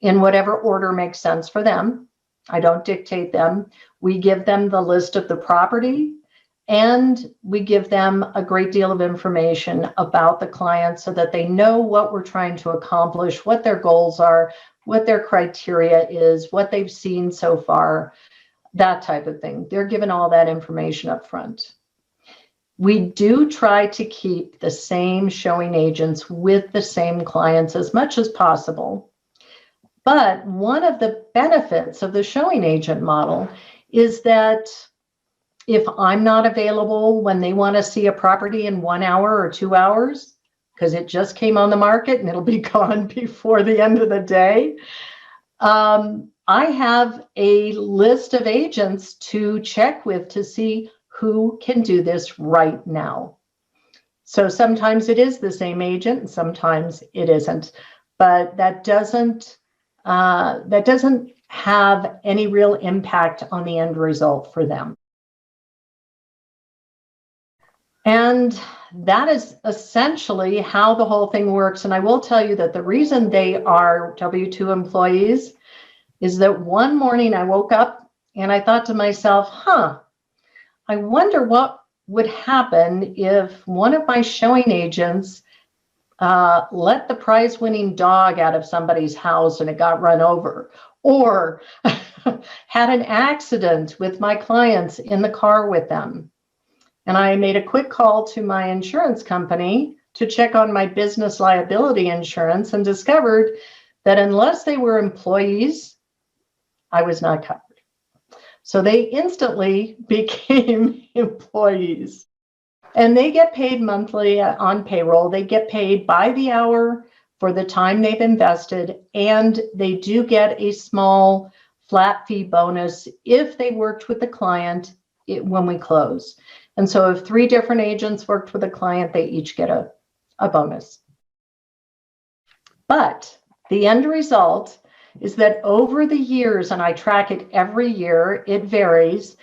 in whatever order makes sense for them. I don't dictate them. We give them the list of the property, and we give them a great deal of information about the client so that they know what we're trying to accomplish, what their goals are, what their criteria is, what they've seen so far, that type of thing. They're given all that information up front. We do try to keep the same showing agents with the same clients as much as possible. But one of the benefits of the showing agent model is that if I'm not available when they want to see a property in 1 hour or 2 hours, because it just came on the market and it'll be gone before the end of the day, I have a list of agents to check with to see who can do this right now. So sometimes it is the same agent and sometimes it isn't, but that doesn't have any real impact on the end result for them. And that is essentially how the whole thing works. And I will tell you that the reason they are W-2 employees is that one morning I woke up and I thought to myself, I wonder what would happen if one of my showing agents let the prize-winning dog out of somebody's house and it got run over, or had an accident with my clients in the car with them. And I made a quick call to my insurance company to check on my business liability insurance and discovered that unless they were employees, I was not covered. So they instantly became employees. And they get paid monthly on payroll. They get paid by the hour for the time they've invested, and they do get a small flat fee bonus if they worked with the client when we close. And so if 3 different agents worked with a client, they each get a bonus. But the end result is that over the years, and I track it every year, it varies.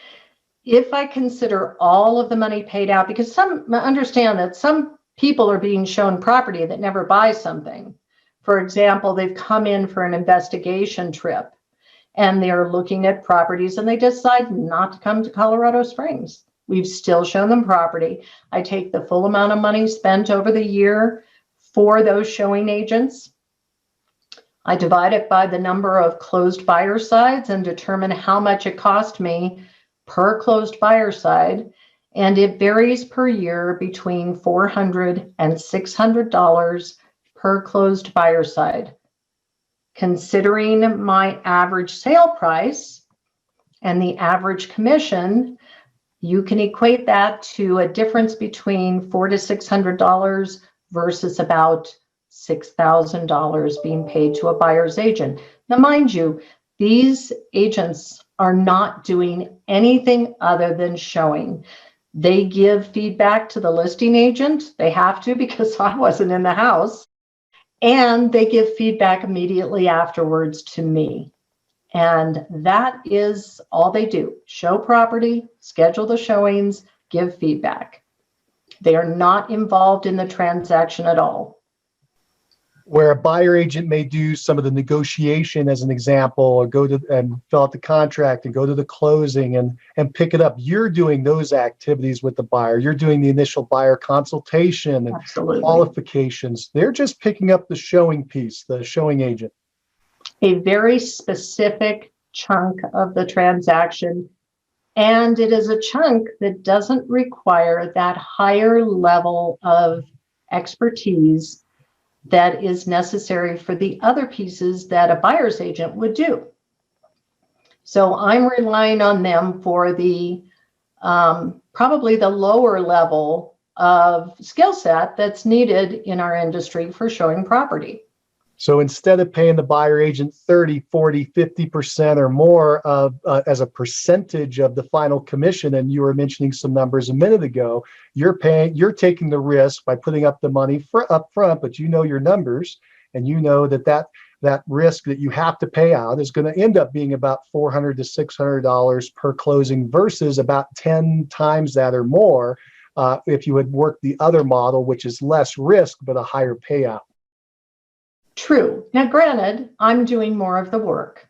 If I consider all of the money paid out, because understand that some people are being shown property that never buy something. For example, they've come in for an investigation trip and they're looking at properties and they decide not to come to Colorado Springs. We've still shown them property. I take the full amount of money spent over the year for those showing agents. I divide it by the number of closed buyer sides and determine how much it cost me per closed buyer side, and it varies per year between $400 and $600 per closed buyer side. Considering my average sale price and the average commission, you can equate that to a difference between $400 to $600 versus about $6,000 being paid to a buyer's agent. Now, mind you, these agents are not doing anything other than showing. They give feedback to the listing agent. They have to because I wasn't in the house. And they give feedback immediately afterwards to me. And that is all they do. Show property, schedule the showings, give feedback. They are not involved in the transaction at all. Where a buyer agent may do some of the negotiation, as an example, or go to and fill out the contract and go to the closing and pick it up. You're doing those activities with the buyer. You're doing the initial buyer consultation and Absolutely. qualifications. They're just picking up the showing piece, the showing agent. A very specific chunk of the transaction. And it is a chunk that doesn't require that higher level of expertise that is necessary for the other pieces that a buyer's agent would do. So I'm relying on them for the probably the lower level of skill set that's needed in our industry for showing property. So instead of paying the buyer agent 30, 40, 50% or more of as a percentage of the final commission, and you were mentioning some numbers a minute ago, you're taking the risk by putting up the money up front, but you know your numbers and you know that risk that you have to pay out is going to end up being about $400 to $600 per closing versus about 10 times that or more if you had worked the other model, which is less risk but a higher payout. True. Now, granted, I'm doing more of the work,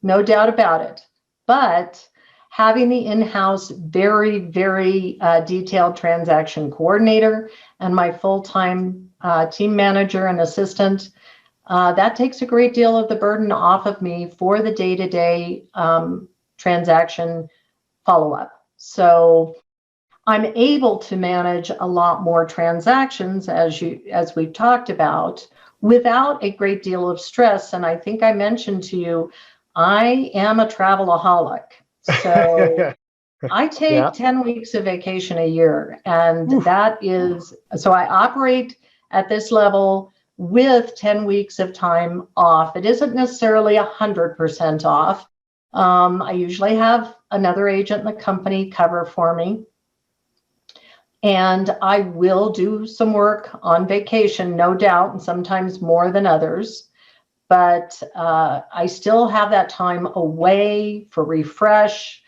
no doubt about it. But having the in-house, very, very detailed transaction coordinator and my full-time team manager and assistant, that takes a great deal of the burden off of me for the day-to-day transaction follow-up. So I'm able to manage a lot more transactions, as we've talked about, without a great deal of stress. And I think I mentioned to you, I am a travelaholic. So I take 10 weeks of vacation a year. And that is, so I operate at this level with 10 weeks of time off. It isn't necessarily 100% off. I usually have another agent in the company cover for me. And I will do some work on vacation, no doubt, and sometimes more than others. But I still have that time away for refresh.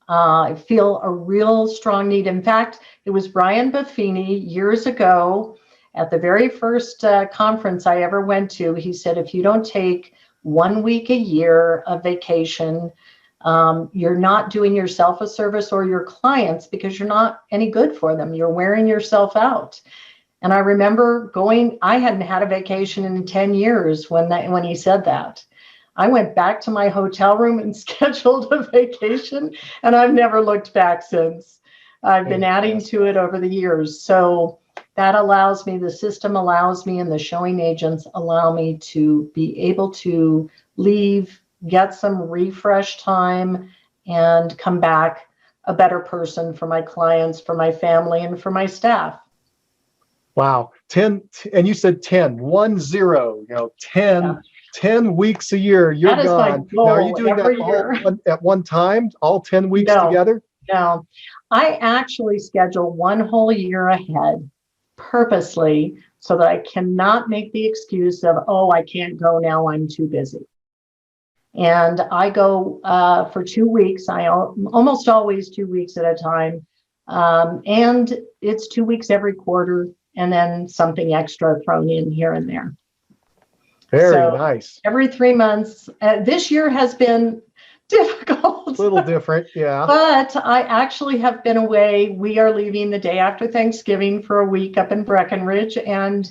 I feel a real strong need. In fact, it was Brian Buffini years ago at the very first conference I ever went to. He said, if you don't take 1 week a year of vacation, you're not doing yourself a service or your clients because you're not any good for them. You're wearing yourself out. And I remember I hadn't had a vacation in 10 years when he said that. I went back to my hotel room and scheduled a vacation, and I've never looked back since. I've been adding to it over the years. So that allows me, the system allows me, and the showing agents allow me to be able to leave, get some refresh time, and come back a better person for my clients, for my family, and for my staff. Wow. 10, and you said 10, 10, 10, Yeah. 10 weeks a year, you're That is my gone. goal Now, are you doing that every all year. at one time, all 10 weeks No. together? No, I actually schedule one whole year ahead purposely so that I cannot make the excuse of, oh, I can't go now, I'm too busy. And I go for 2 weeks. I almost always 2 weeks at a time. And it's 2 weeks every quarter, and then something extra thrown in here and there. Very nice. Every 3 months. This year has been difficult. A little different, yeah. But I actually have been away. We are leaving the day after Thanksgiving for a week up in Breckenridge, and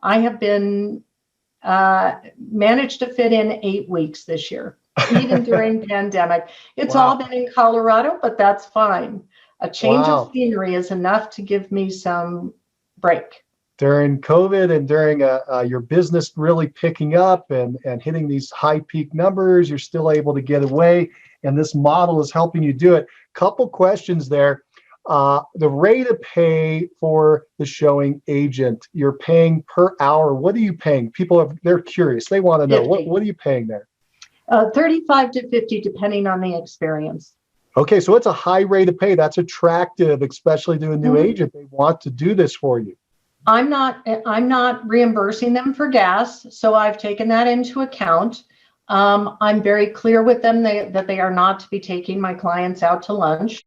I have been managed to fit in 8 weeks this year, even during pandemic. It's all been in Colorado, but that's fine. A change of scenery is enough to give me some break. During COVID and during your business really picking up and hitting these high peak numbers, you're still able to get away, and this model is helping you do it. Couple questions there. The rate of pay for the showing agent, you're paying per hour. What are you paying? They're curious. They want to know, what are you paying there? 35 to 50, depending on the experience. Okay, so it's a high rate of pay. That's attractive, especially to a new agent. They want to do this for you. I'm not reimbursing them for gas, so I've taken that into account. I'm very clear with them that they are not to be taking my clients out to lunch.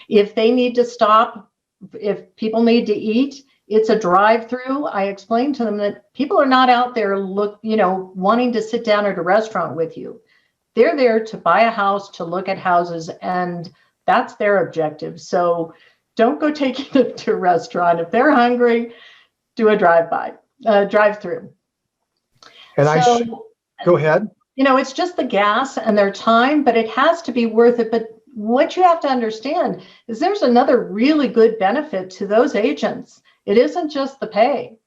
If they need to stop, if people need to eat, it's a drive-through. I explain to them that people are not out there wanting to sit down at a restaurant with you. They're there to buy a house, to look at houses, and that's their objective. So don't go taking them to a restaurant. If they're hungry, do a drive-through. And go ahead. It's just the gas and their time, but it has to be worth it. But what you have to understand is there's another really good benefit to those agents. It isn't just the pay.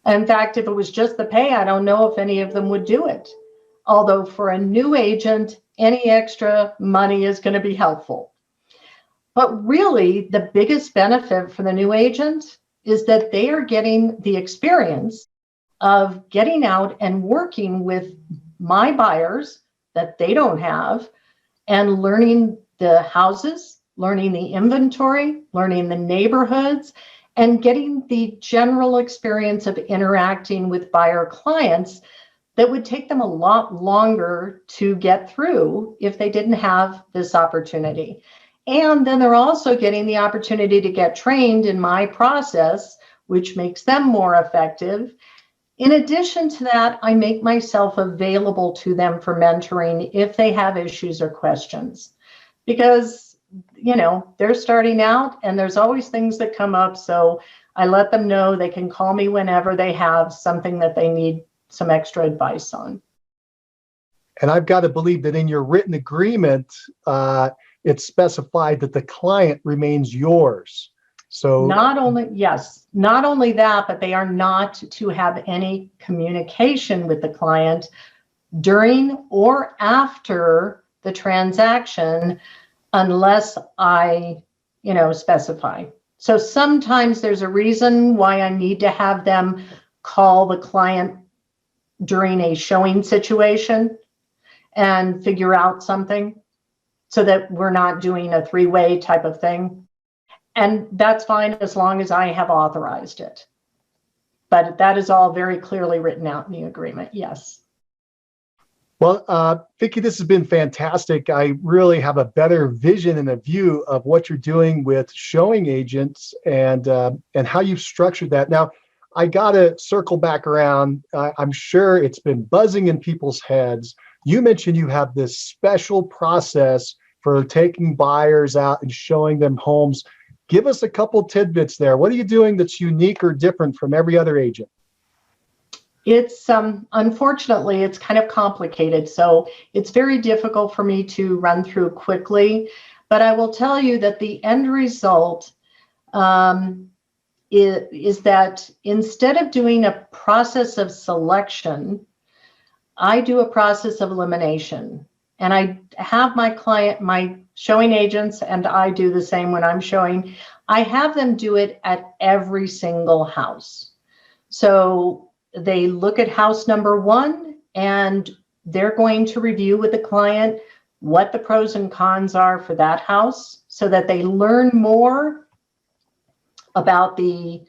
In fact, if it was just the pay, I don't know if any of them would do it. Although for a new agent, any extra money is going to be helpful. But really, the biggest benefit for the new agent is that they are getting the experience of getting out and working with my buyers that they don't have, and learning the houses, learning the inventory, learning the neighborhoods, and getting the general experience of interacting with buyer clients that would take them a lot longer to get through if they didn't have this opportunity. And then they're also getting the opportunity to get trained in my process, which makes them more effective. In addition to that, I make myself available to them for mentoring if they have issues or questions, because, they're starting out and there's always things that come up. So I let them know they can call me whenever they have something that they need some extra advice on. And I've got to believe that in your written agreement, it's specified that the client remains yours. So not only that, but they are not to have any communication with the client during or after the transaction unless I, specify. So sometimes there's a reason why I need to have them call the client during a showing situation and figure out something so that we're not doing a three-way type of thing. And that's fine as long as I have authorized it. But that is all very clearly written out in the agreement, yes. Well, Vicki, this has been fantastic. I really have a better vision and a view of what you're doing with showing agents and how you've structured that. Now, I got to circle back around. I'm sure it's been buzzing in people's heads. You mentioned you have this special process for taking buyers out and showing them homes. Give us a couple tidbits there. What are you doing that's unique or different from every other agent? It's unfortunately, it's kind of complicated, so it's very difficult for me to run through quickly. But I will tell you that the end result is that instead of doing a process of selection, I do a process of elimination. And I have my showing agents, and I do the same when I'm showing. I have them do it at every single house. So they look at house number 1, and they're going to review with the client what the pros and cons are for that house so that they learn more about the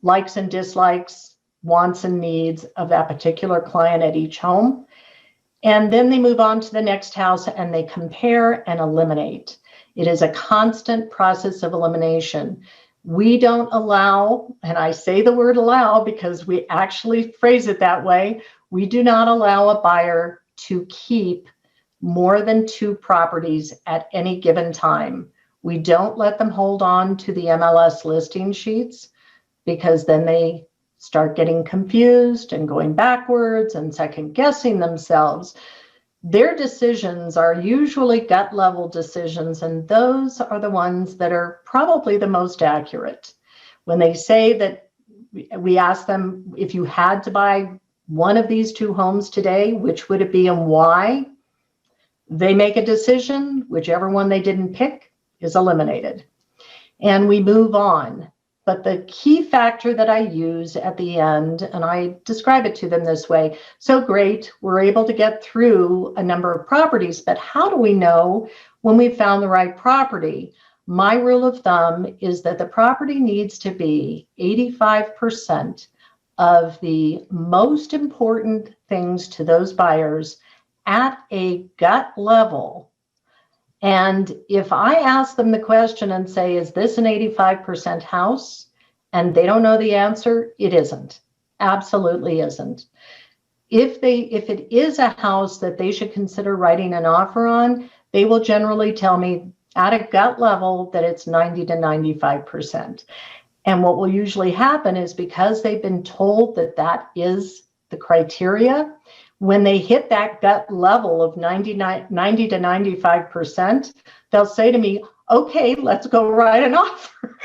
likes and dislikes, wants and needs of that particular client at each home. And then they move on to the next house and they compare and eliminate. It is a constant process of elimination. We don't allow, and I say the word allow because we actually phrase it that way, we do not allow a buyer to keep more than 2 properties at any given time. We don't let them hold on to the MLS listing sheets because then they start getting confused and going backwards and second guessing themselves. Their decisions are usually gut level decisions, and those are the ones that are probably the most accurate. When they say that, we ask them, if you had to buy one of these 2 homes today, which would it be and why? They make a decision. Whichever one they didn't pick is eliminated. And we move on. But the key factor that I use at the end, and I describe it to them this way, so great, we're able to get through a number of properties, but how do we know when we've found the right property? My rule of thumb is that the property needs to be 85% of the most important things to those buyers at a gut level. And if I ask them the question and say, is this an 85% house? And they don't know the answer, it isn't. Absolutely isn't. If it is a house that they should consider writing an offer on, they will generally tell me at a gut level that it's 90 to 95%. And what will usually happen is because they've been told that that is the criteria, when they hit that gut level of 90 to 95%, they'll say to me, okay, let's go write an offer.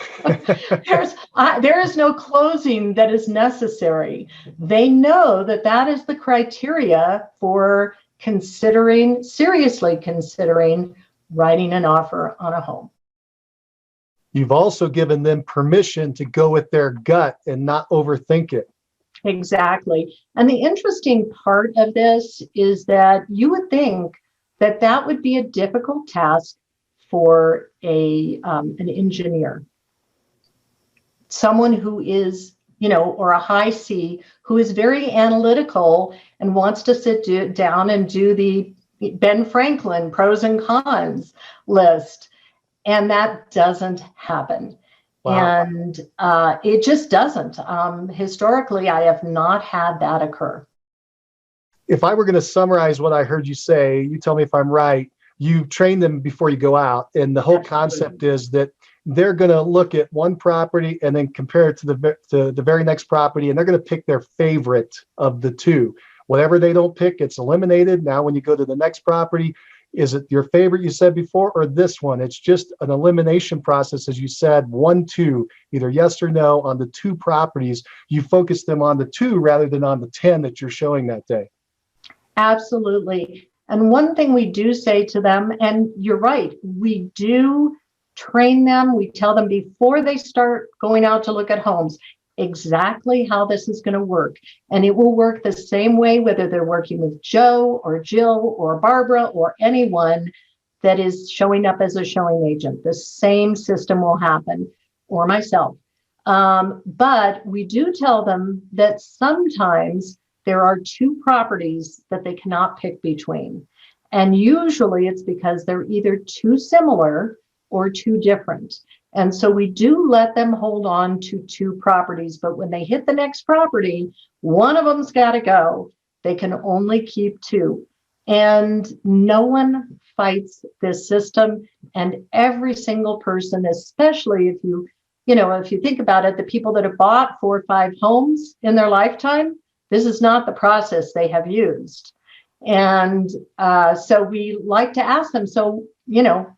There is no closing that is necessary. They know that that is the criteria for seriously considering writing an offer on a home. You've also given them permission to go with their gut and not overthink it. Exactly. And the interesting part of this is that you would think that that would be a difficult task for an engineer, someone who is, or a high C who is very analytical and wants to sit down and do the Ben Franklin pros and cons list. And that doesn't happen. Wow. And it just doesn't. Historically, I have not had that occur. If I were going to summarize what I heard you say, you tell me if I'm right, you train them before you go out. And the whole Absolutely. Concept is that they're going to look at one property and then compare it to the very next property. And they're going to pick their favorite of the 2. Whatever they don't pick, it's eliminated. Now, when you go to the next property, is it your favorite you said before or this one? It's just an elimination process, as you said, 1, 2, either yes or no on the 2 properties. You focus them on the 2 rather than on the 10 that you're showing that day. Absolutely. And one thing we do say to them, and you're right, we do train them. We tell them before they start going out to look at homes, exactly how this is going to work. And it will work the same way, whether they're working with Joe or Jill or Barbara or anyone that is showing up as a showing agent. The same system will happen, or myself. But we do tell them that sometimes there are 2 properties that they cannot pick between. And usually it's because they're either too similar or too different. And so we do let them hold on to 2 properties, but when they hit the next property, one of them's got to go. They can only keep 2. And no one fights this system. And every single person, especially if if you think about it, the people that have bought 4 or 5 homes in their lifetime, this is not the process they have used. And so we like to ask them, so,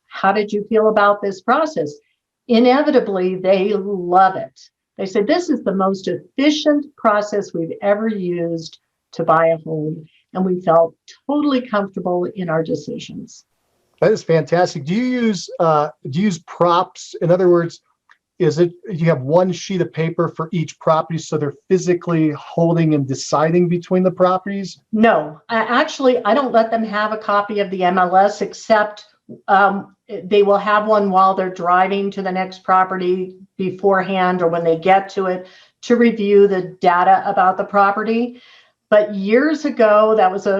how did you feel about this process? Inevitably, they love it. They said, this is the most efficient process we've ever used to buy a home. And we felt totally comfortable in our decisions. That is fantastic. Do you use props? In other words, you have one sheet of paper for each property, so they're physically holding and deciding between the properties? No, I don't let them have a copy of the MLS, except they will have one while they're driving to the next property beforehand, or when they get to it, to review the data about the property. But years ago,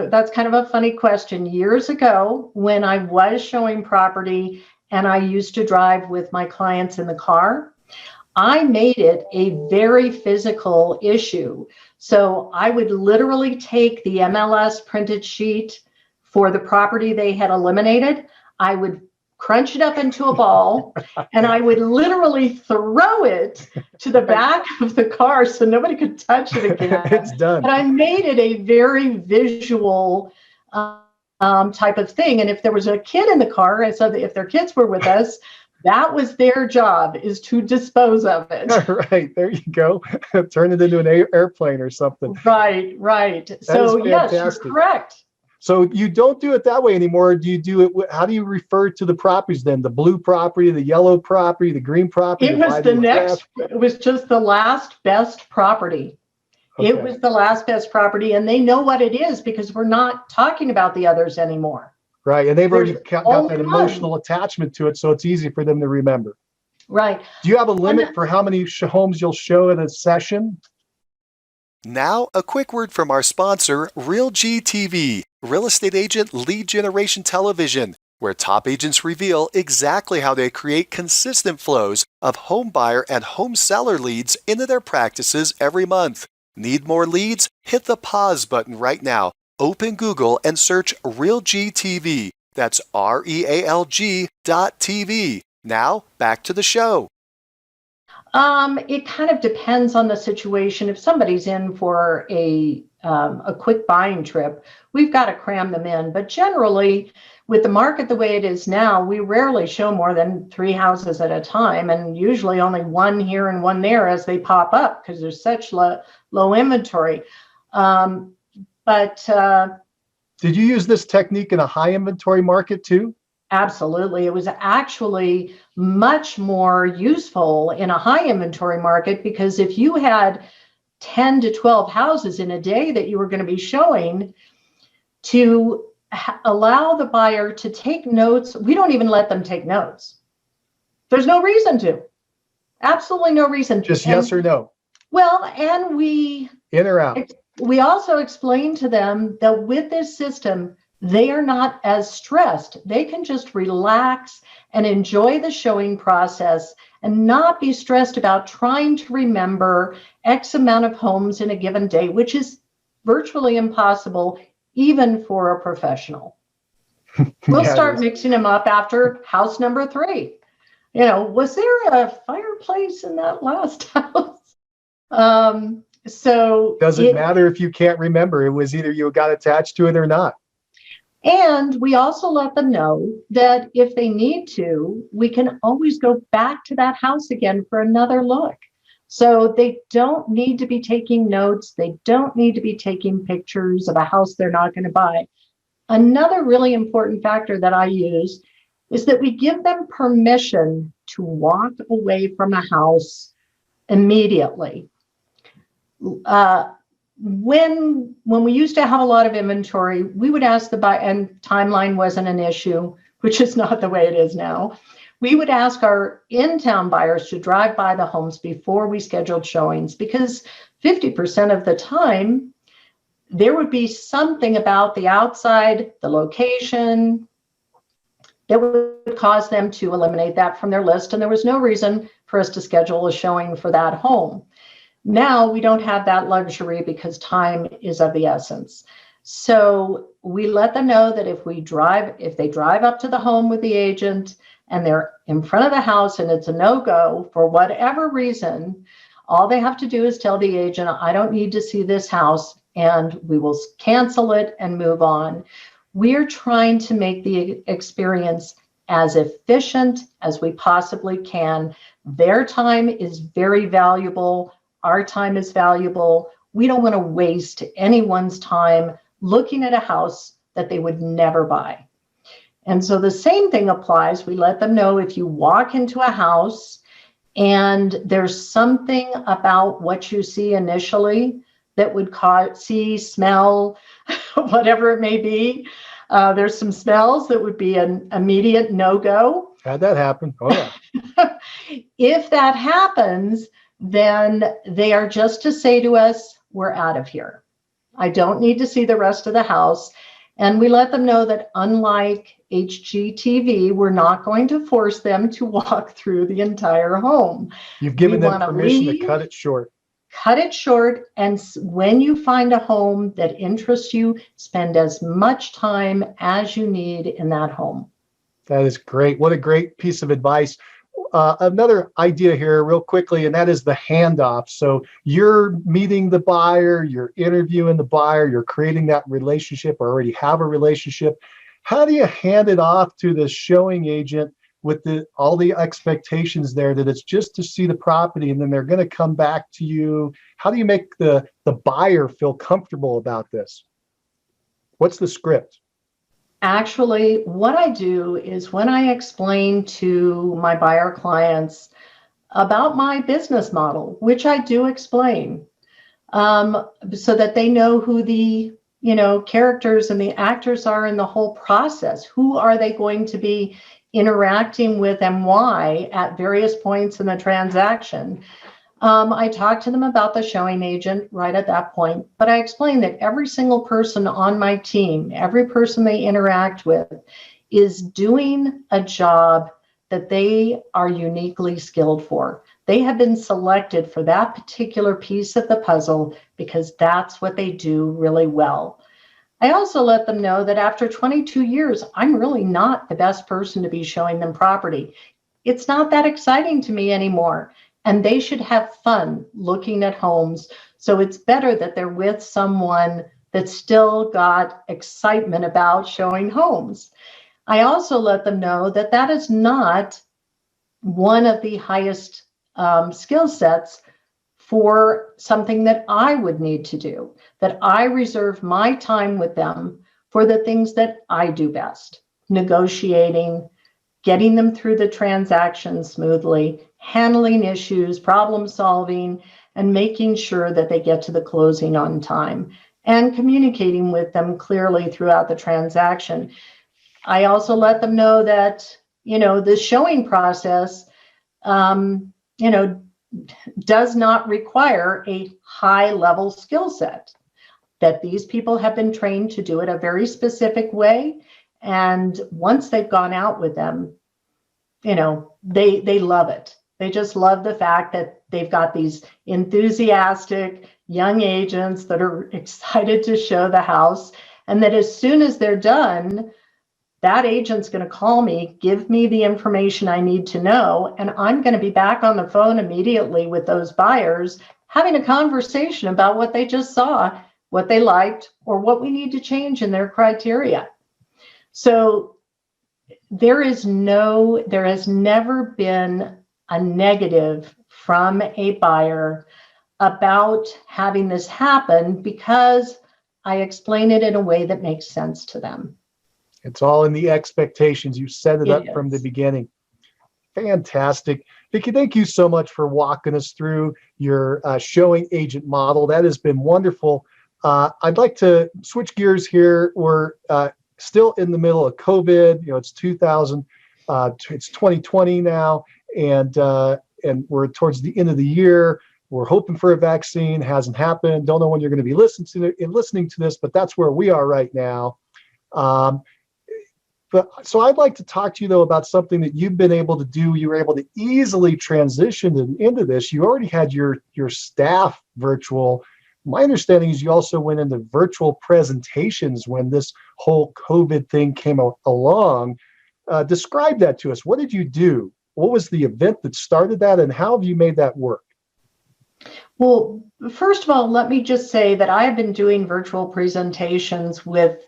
that's kind of a funny question. Years ago, when I was showing property and I used to drive with my clients in the car, I made it a very physical issue. So I would literally take the MLS printed sheet for the property they had eliminated. I would crunch it up into a ball, and I would literally throw it to the back of the car so nobody could touch it again. It's done. But I made it a very visual type of thing. And if there was a kid in the car, and so if their kids were with us, that was their job, is to dispose of it. Right, there you go. Turn it into an airplane or something. Right. So yes, you're correct. So you don't do it that way anymore. Do you do it? How do you refer to the properties then? The blue property, the yellow property, the green property? It was just the last best property. Okay. It was the last best property, and they know what it is because we're not talking about the others anymore. Right, and they've already got that emotional attachment to it, so it's easy for them to remember. Right. Do you have a limit for how many homes you'll show in a session? Now, a quick word from our sponsor, RealGTV, Real Estate Agent Lead Generation Television, where top agents reveal exactly how they create consistent flows of home buyer and home seller leads into their practices every month. Need more leads? Hit the pause button right now. Open Google and search RealGTV. That's REALG.TV. Now, back to the show. It kind of depends on the situation. If somebody's in for a quick buying trip, we've got to cram them in. But generally, with the market the way it is now, we rarely show more than 3 houses at a time, and usually only one here and one there as they pop up because there's such low inventory. Did you use this technique in a high inventory market too? Absolutely. It was actually much more useful in a high inventory market, because if you had 10 to 12 houses in a day that you were going to be showing, to allow the buyer to take notes, we don't even let them take notes. There's no reason to. Absolutely no reason. Just yes or no. Well, and we in or out. We also explain to them that with this system, they are not as stressed. They can just relax and enjoy the showing process and not be stressed about trying to remember X amount of homes in a given day, which is virtually impossible, even for a professional. We'll start mixing them up after house number 3. Was there a fireplace in that last house? So doesn't matter if you can't remember. It was either you got attached to it or not. And we also let them know that if they need to, we can always go back to that house again for another look. So they don't need to be taking notes. They don't need to be taking pictures of a house they're not going to buy. Another really important factor that I use is that we give them permission to walk away from a house immediately. When we used to have a lot of inventory, we would ask the buyer, and timeline wasn't an issue, which is not the way it is now. We would ask our in-town buyers to drive by the homes before we scheduled showings, because 50% of the time, there would be something about the outside, the location, that would cause them to eliminate that from their list. And there was no reason for us to schedule a showing for that home. Now we don't have that luxury because time is of the essence. So we let them know that if they drive up to the home with the agent and they're in front of the house and it's a no-go for whatever reason, all they have to do is tell the agent, I don't need to see this house, and we will cancel it and move on. We're trying to make the experience as efficient as we possibly can. Their time is very valuable. Our time is valuable. We don't want to waste anyone's time looking at a house that they would never buy. And so the same thing applies. We let them know if you walk into a house and there's something about what you see initially that would smell, whatever it may be. There's some smells that would be an immediate no-go. Had that happen. Oh, yeah. If that happens, then they are just to say to us, we're out of here. I don't need to see the rest of the house. And we let them know that unlike HGTV, we're not going to force them to walk through the entire home. You've given them permission to cut it short. Cut it short. And when you find a home that interests you, spend as much time as you need in that home. That is great. What a great piece of advice. Another idea here real quickly, and that is the handoff. So you're meeting the buyer, you're interviewing the buyer, you're creating that relationship or already have a relationship. How do you hand it off to the showing agent with all the expectations there that it's just to see the property and then they're going to come back to you? How do you make the buyer feel comfortable about this? What's the script? Actually, what I do is when I explain to my buyer clients about my business model, which I do explain, so that they know who the characters and the actors are in the whole process. Who are they going to be interacting with and why at various points in the transaction? I talk to them about the showing agent right at that point, but I explain that every single person on my team, every person they interact with, is doing a job that they are uniquely skilled for. They have been selected for that particular piece of the puzzle because that's what they do really well. I also let them know that after 22 years, I'm really not the best person to be showing them property. It's not that exciting to me anymore. And they should have fun looking at homes. So it's better that they're with someone that's still got excitement about showing homes. I also let them know that that is not one of the highest skill sets for something that I would need to do, that I reserve my time with them for the things that I do best: negotiating, getting them through the transaction smoothly, handling issues, problem solving, and making sure that they get to the closing on time, and communicating with them clearly throughout the transaction. I also let them know that, the showing process, does not require a high level skill set, that these people have been trained to do it a very specific way. And once they've gone out with them, they love it. They just love the fact that they've got these enthusiastic young agents that are excited to show the house, and that as soon as they're done, that agent's going to call me, give me the information I need to know, and I'm going to be back on the phone immediately with those buyers, having a conversation about what they just saw, what they liked, or what we need to change in their criteria. So there has never been a negative from a buyer about having this happen because I explain it in a way that makes sense to them. It's all in the expectations. You set it up from the beginning. Fantastic. Vicki, thank you so much for walking us through your showing agent model. That has been wonderful. I'd like to switch gears here. We're still in the middle of COVID. It's 2020 now, and we're towards the end of the year. We're hoping for a vaccine. Hasn't happened. Don't know when you're going to be listening to this, but that's where we are right now. So I'd like to talk to you, though, about something that you've been able to do. You were able to easily transition into this. You already had your staff virtual. My understanding is you also went into virtual presentations when this whole COVID thing came along. Describe that to us. What did you do? What was the event that started that, and how have you made that work? Well, first of all, let me just say that I have been doing virtual presentations with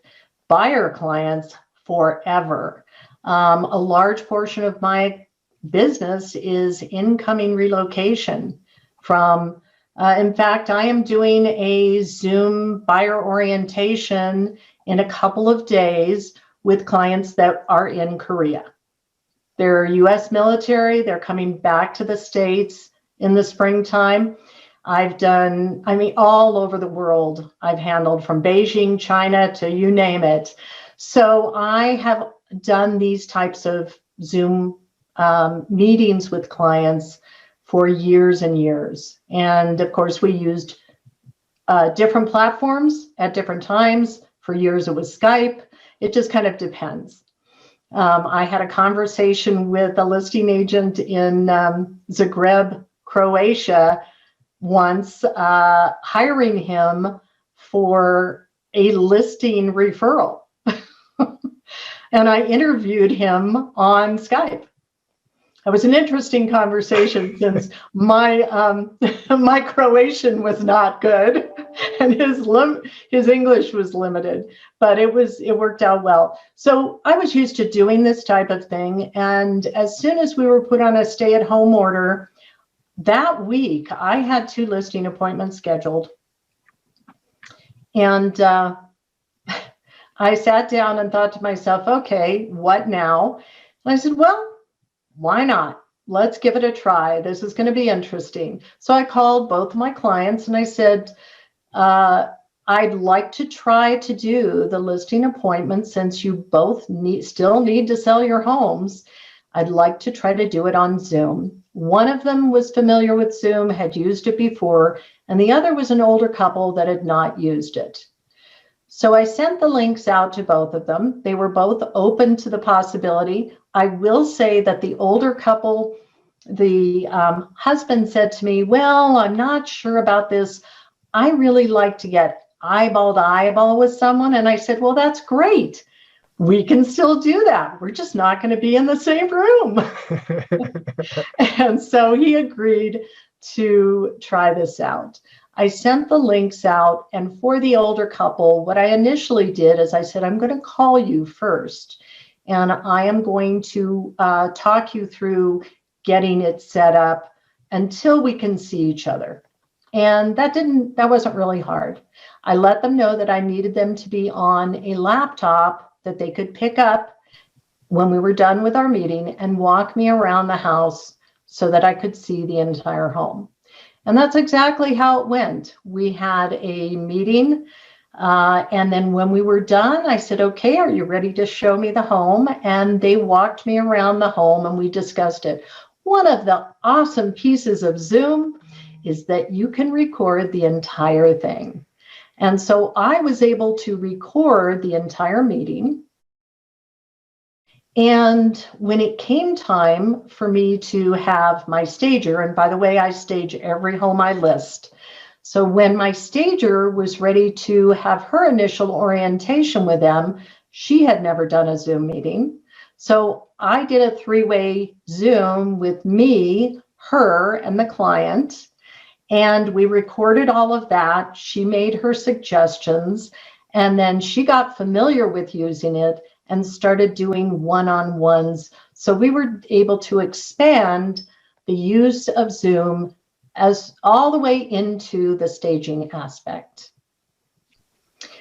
buyer clients forever. A large portion of my business is incoming relocation from, in fact, I am doing a Zoom buyer orientation in a couple of days with clients that are in Korea. They're US military, they're coming back to the States in the springtime. I've done, all over the world. I've handled from Beijing, China to you name it. So I have done these types of Zoom meetings with clients for years and years. And of course, we used different platforms at different times. For years, it was Skype. It just kind of depends. I had a conversation with a listing agent in Zagreb, Croatia, once, hiring him for a listing referral. And I interviewed him on Skype. It was an interesting conversation since my my Croatian was not good and his English was limited, but it worked out well. So I was used to doing this type of thing, and as soon as we were put on a stay-at-home order, that week I had 2 listing appointments scheduled, and I sat down and thought to myself, okay, what now? And I said, well, why not? Let's give it a try. This is going to be interesting. So I called both of my clients and I said, I'd like to try to do the listing appointment since you both still need to sell your homes. I'd like to try to do it on Zoom. One of them was familiar with Zoom, had used it before, and the other was an older couple that had not used it. So I sent the links out to both of them. They were both open to the possibility. I will say that the older couple, the husband said to me, well, I'm not sure about this. I really like to get eyeball to eyeball with someone. And I said, well, that's great. We can still do that. We're just not going to be in the same room. And so he agreed to try this out. I sent the links out, and for the older couple, what I initially did is I said, I'm going to call you first, and I am going to talk you through getting it set up until we can see each other. And that wasn't really hard. I let them know that I needed them to be on a laptop that they could pick up when we were done with our meeting and walk me around the house so that I could see the entire home. And that's exactly how it went. We had a meeting, and then when we were done, I said, okay, are you ready to show me the home? And they walked me around the home and we discussed it. One of the awesome pieces of Zoom is that you can record the entire thing. And so I was able to record the entire meeting. And when it came time for me to have my stager, and by the way, I stage every home I list. So when my stager was ready to have her initial orientation with them, she had never done a Zoom meeting. So I did a 3-way Zoom with me, her, and the client. And we recorded all of that. She made her suggestions, and then she got familiar with using it and started doing one-on-ones. So we were able to expand the use of Zoom as all the way into the staging aspect.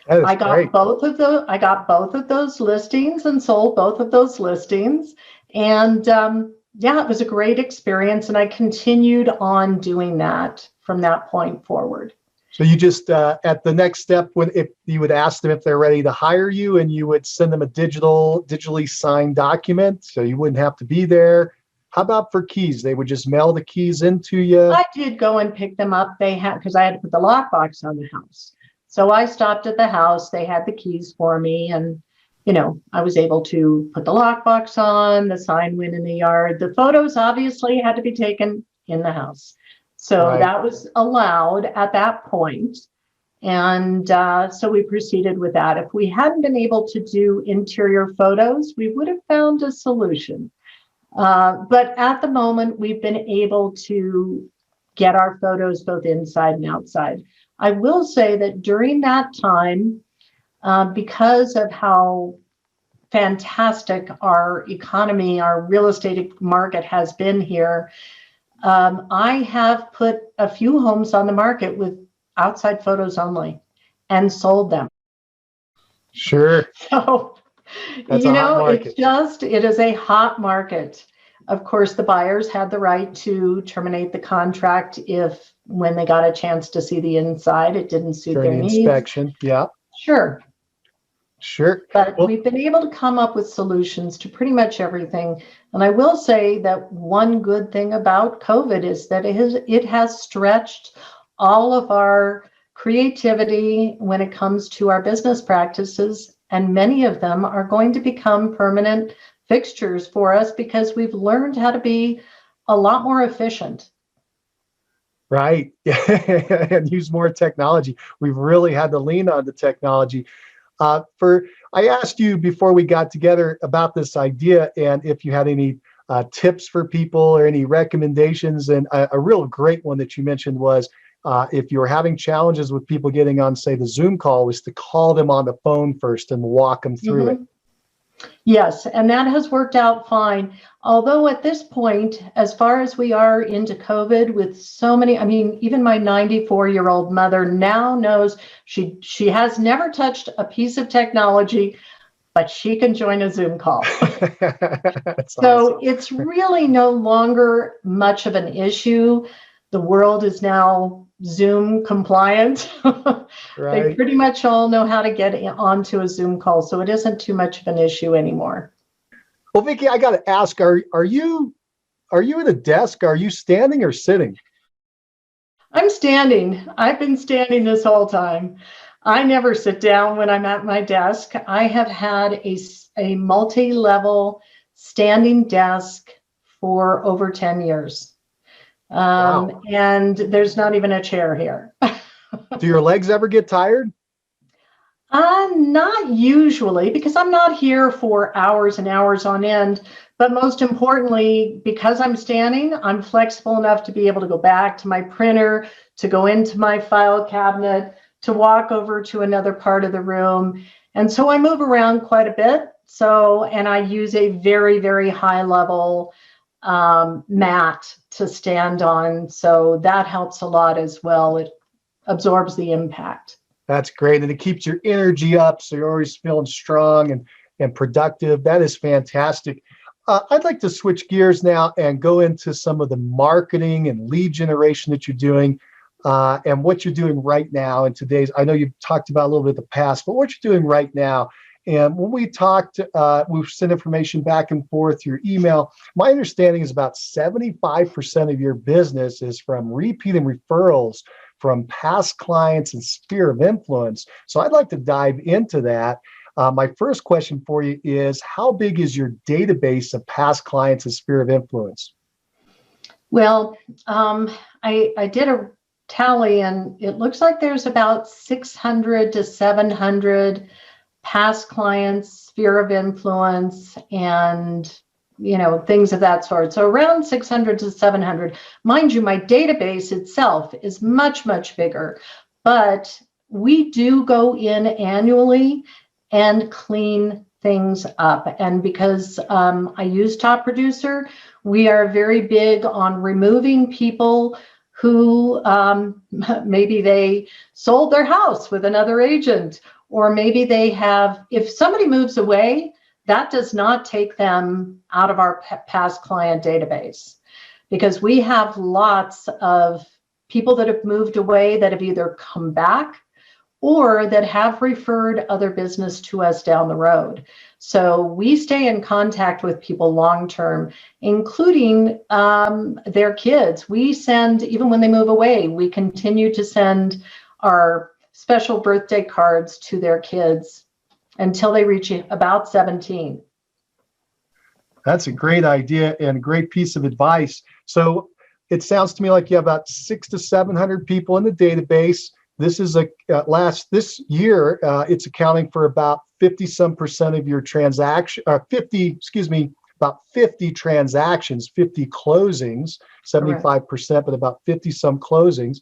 I got both of those listings and sold both of those listings. And yeah, it was a great experience. And I continued on doing that from that point forward. So you just, at the next step, if you would ask them if they're ready to hire you, and you would send them a digitally signed document, so you wouldn't have to be there. How about for keys? They would just mail the keys into you? I did go and pick them up. Because I had to put the lockbox on the house. So I stopped at the house. They had the keys for me, and I was able to put the lockbox on. The sign went in the yard. The photos obviously had to be taken in the house. So that was allowed at that point. And so we proceeded with that. If we hadn't been able to do interior photos, we would have found a solution. But at the moment, we've been able to get our photos both inside and outside. I will say that during that time, because of how fantastic our economy, our real estate market has been here, I have put a few homes on the market with outside photos only and sold them. Sure. So, That's a hot market. it is a hot market. Of course, the buyers had the right to terminate the contract if, when they got a chance to see the inside, it didn't suit During their the needs. inspection. Yeah. Sure. Sure. But we've been able to come up with solutions to pretty much everything. And I will say that one good thing about COVID is that it has stretched all of our creativity when it comes to our business practices. And many of them are going to become permanent fixtures for us because we've learned how to be a lot more efficient. Right. And use more technology. We've really had to lean on the technology. I asked you before we got together about this idea and if you had any tips for people or any recommendations. And a real great one that you mentioned was if you were having challenges with people getting on, say, the Zoom call, was to call them on the phone first and walk them through it. Yes, and that has worked out fine. Although at this point, as far as we are into COVID with so many, I mean, even my 94-year-old mother now knows she has never touched a piece of technology, but she can join a Zoom call. So it's really no longer much of an issue. The world is now Zoom compliant. Right. They pretty much all know how to get onto a Zoom call, so it isn't too much of an issue anymore. Well, Vicki, I got to ask: Are you at a desk? Are you standing or sitting? I'm standing. I've been standing this whole time. I never sit down when I'm at my desk. I have had a multi-level standing desk for over 10 years. Wow. And there's not even a chair here. Do your legs ever get tired? Not usually, because I'm not here for hours and hours on end. But most importantly, because I'm standing, I'm flexible enough to be able to go back to my printer, to go into my file cabinet, to walk over to another part of the room. And so I move around quite a bit. And I use a very, very high level mat to stand on. So that helps a lot as well. It absorbs the impact. That's great. And it keeps your energy up. So you're always feeling strong and productive. That is fantastic. I'd like to switch gears now and go into some of the marketing and lead generation that you're doing and what you're doing right now in today's. I know you've talked about a little bit of the past, but what you're doing right now. And when we talked, we've sent information back and forth through email. My understanding is about 75% of your business is from repeat and referrals from past clients and sphere of influence. So I'd like to dive into that. My first question for you is, how big is your database of past clients and sphere of influence? Well, I did a tally, and it looks like there's about 600 to 700 past clients, sphere of influence, and things of that sort. So around 600 to 700. Mind you, my database itself is much, much bigger, but we do go in annually and clean things up. And because I use Top Producer, we are very big on removing people who maybe they sold their house with another agent, or maybe they have, if somebody moves away, that does not take them out of our past client database, because we have lots of people that have moved away that have either come back or that have referred other business to us down the road. So we stay in contact with people long-term, including their kids. We send, even when they move away, we continue to send our special birthday cards to their kids until they reach about 17. That's a great idea and a great piece of advice. So it sounds to me like you have about 600 to 700 people in the database. This is this year, it's accounting for about 50% of your transaction, about 50 transactions, 50 closings, 75%, but about 50 some closings.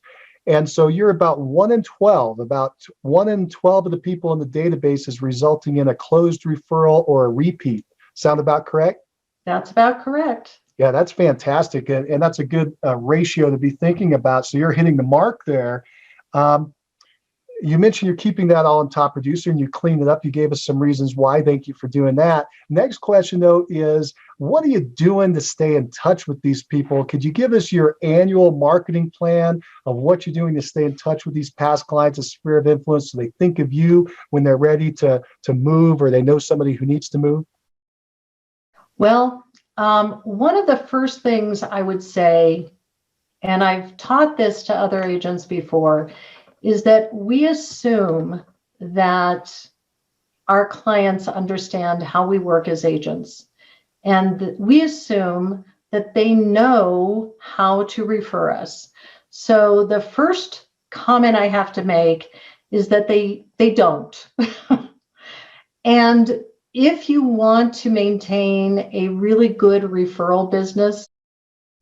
And so you're about 1 in 12, about 1 in 12 of the people in the database is resulting in a closed referral or a repeat. Sound about correct? That's about correct. Yeah, that's fantastic. And that's a good ratio to be thinking about. So you're hitting the mark there. You mentioned you're keeping that all in top producer and you cleaned it up. You gave us some reasons why. Thank you for doing that. Next question, though, is what are you doing to stay in touch with these people? Could you give us your annual marketing plan of what you're doing to stay in touch with these past clients, a sphere of influence, so they think of you when they're ready to move or they know somebody who needs to move? Well, one of the first things I would say, and I've taught this to other agents before, is that we assume that our clients understand how we work as agents. And we assume that they know how to refer us. So the first comment I have to make is that they don't. And if you want to maintain a really good referral business,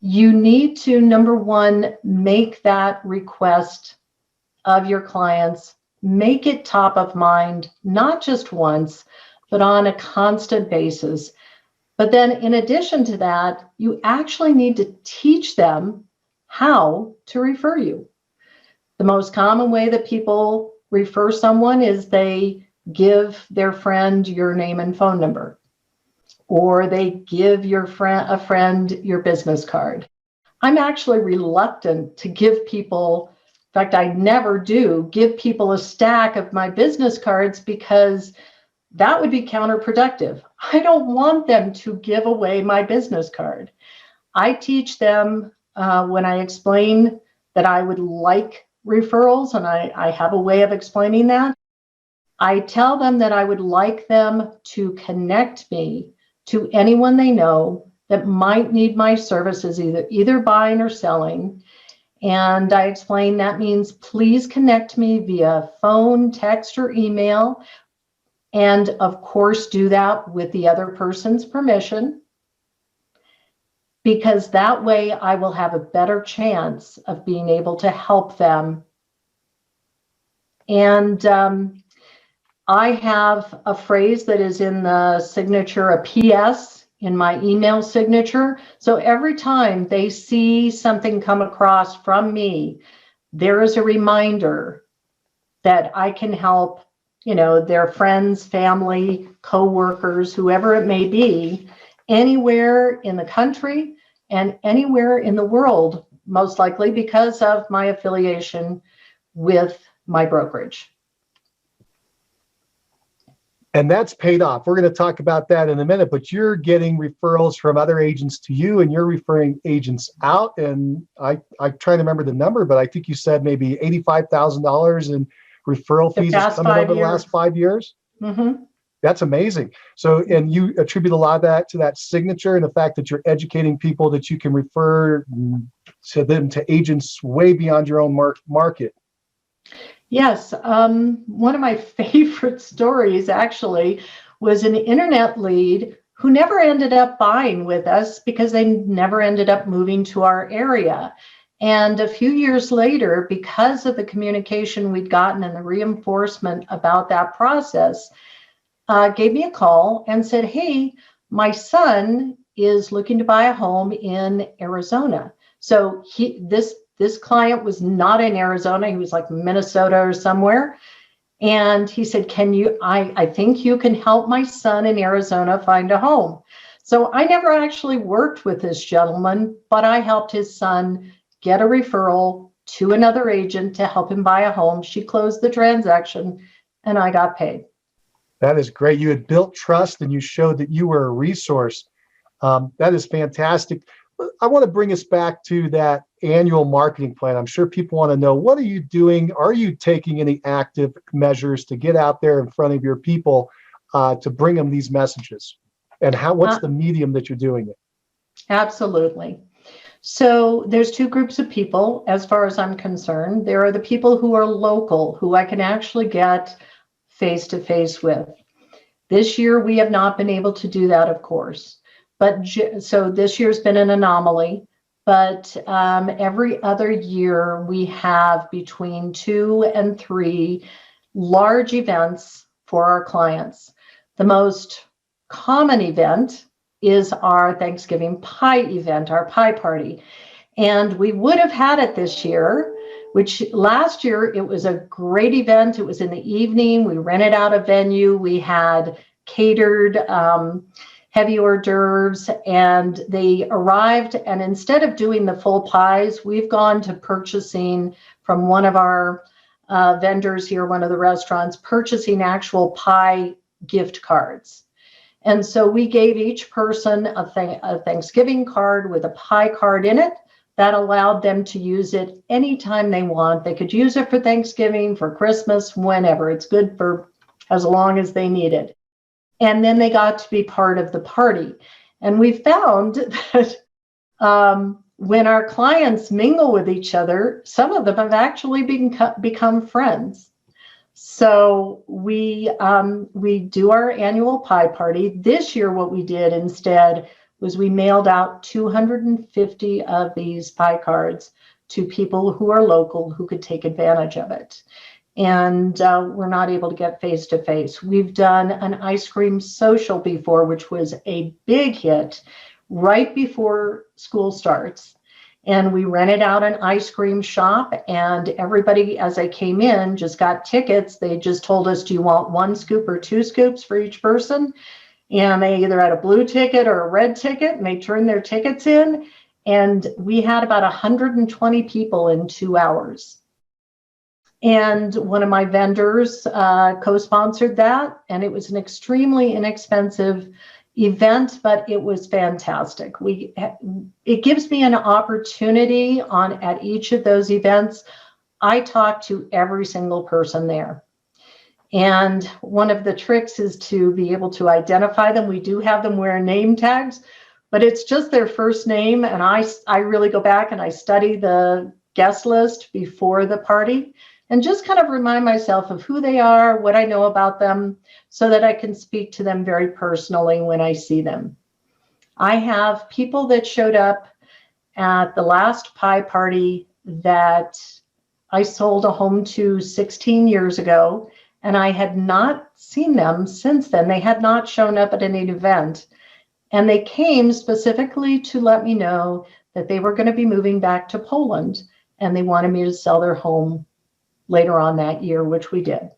you need to, number one, make that request of your clients, make it top of mind, not just once, but on a constant basis. But then in addition to that, you actually need to teach them how to refer you. The most common way that people refer someone is they give their friend your name and phone number, or they give your a friend your business card. I'm actually reluctant to give people, in fact, I never do give people a stack of my business cards because that would be counterproductive. I don't want them to give away my business card. I teach them when I explain that I would like referrals, and I have a way of explaining that. I tell them that I would like them to connect me to anyone they know that might need my services, either buying or selling. And I explain that means please connect me via phone, text, or email. And of course, do that with the other person's permission, because that way I will have a better chance of being able to help them. And I have a phrase that is in the signature, a PS, in my email signature. So every time they see something come across from me, there is a reminder that I can help, their friends, family, co-workers, whoever it may be, anywhere in the country and anywhere in the world, most likely because of my affiliation with my brokerage. And that's paid off. We're going to talk about that in a minute, but you're getting referrals from other agents to you and you're referring agents out. And I try to remember the number, but I think you said maybe $85,000 in referral fees has come in over the last 5 years. Mm-hmm. That's amazing. So, and you attribute a lot of that to that signature and the fact that you're educating people that you can refer to them to agents way beyond your own market. Yes. One of my favorite stories actually was an internet lead who never ended up buying with us because they never ended up moving to our area. And a few years later, because of the communication we'd gotten and the reinforcement about that process, gave me a call and said, hey, my son is looking to buy a home in Arizona. So this client was not in Arizona. He was like Minnesota or somewhere. And he said, I think you can help my son in Arizona find a home. So I never actually worked with this gentleman, but I helped his son get a referral to another agent to help him buy a home. She closed the transaction and I got paid. That is great. You had built trust and you showed that you were a resource. That is fantastic. I want to bring us back to that annual marketing plan. I'm sure people want to know, what are you doing? Are you taking any active measures to get out there in front of your people to bring them these messages? And what's the medium that you're doing it? Absolutely. So there's two groups of people, as far as I'm concerned. There are the people who are local, who I can actually get face-to-face with. This year, we have not been able to do that, of course. But so this year's been an anomaly. But every other year, we have between 2 and 3 large events for our clients. The most common event is our Thanksgiving pie event, our pie party. And we would have had it this year, which last year it was a great event. It was in the evening. We rented out a venue. We had catered heavy hors d'oeuvres, and they arrived. And instead of doing the full pies, we've gone to purchasing from one of our vendors here, one of the restaurants, purchasing actual pie gift cards. And so we gave each person a Thanksgiving card with a pie card in it that allowed them to use it anytime they want. They could use it for Thanksgiving, for Christmas, whenever. It's good for as long as they need it. And then they got to be part of the party. And we found that when our clients mingle with each other, some of them have actually become friends. So we do our annual pie party. This year, what we did instead was we mailed out 250 of these pie cards to people who are local who could take advantage of it. And we're not able to get face-to-face. We've done an ice cream social before, which was a big hit right before school starts. And we rented out an ice cream shop, and everybody, as they came in, just got tickets. They just told us, do you want 1 scoop or 2 scoops for each person? And they either had a blue ticket or a red ticket, and they turned their tickets in. And we had about 120 people in 2 hours. And one of my vendors co-sponsored that, and it was an extremely inexpensive event, but it was fantastic. It gives me an opportunity at each of those events. I talk to every single person there. And one of the tricks is to be able to identify them. We do have them wear name tags, but it's just their first name. And I really go back and I study the guest list before the party and just kind of remind myself of who they are, what I know about them, so that I can speak to them very personally when I see them. I have people that showed up at the last pie party that I sold a home to 16 years ago, and I had not seen them since then. They had not shown up at any event. And they came specifically to let me know that they were going to be moving back to Poland, and they wanted me to sell their home later on that year, which we did.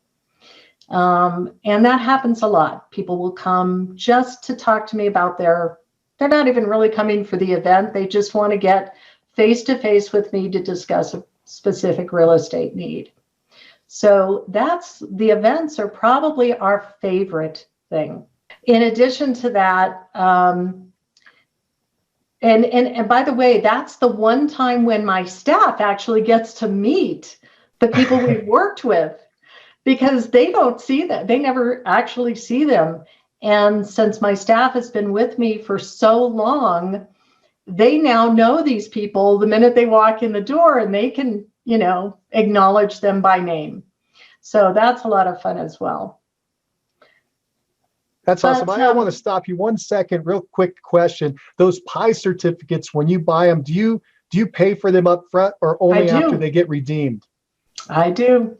And that happens a lot. People will come just to talk to me about they're not even really coming for the event. They just want to get face-to-face with me to discuss a specific real estate need. So the events are probably our favorite thing. In addition to that, and by the way, that's the one time when my staff actually gets to meet the people we've worked with, because they don't see them. They never actually see them. And since my staff has been with me for so long, they now know these people the minute they walk in the door, and they can, acknowledge them by name. So that's a lot of fun as well. That's awesome. I want to stop you 1 second. Real quick question. Those pie certificates, when you buy them, do you pay for them up front or only after they get redeemed? I do.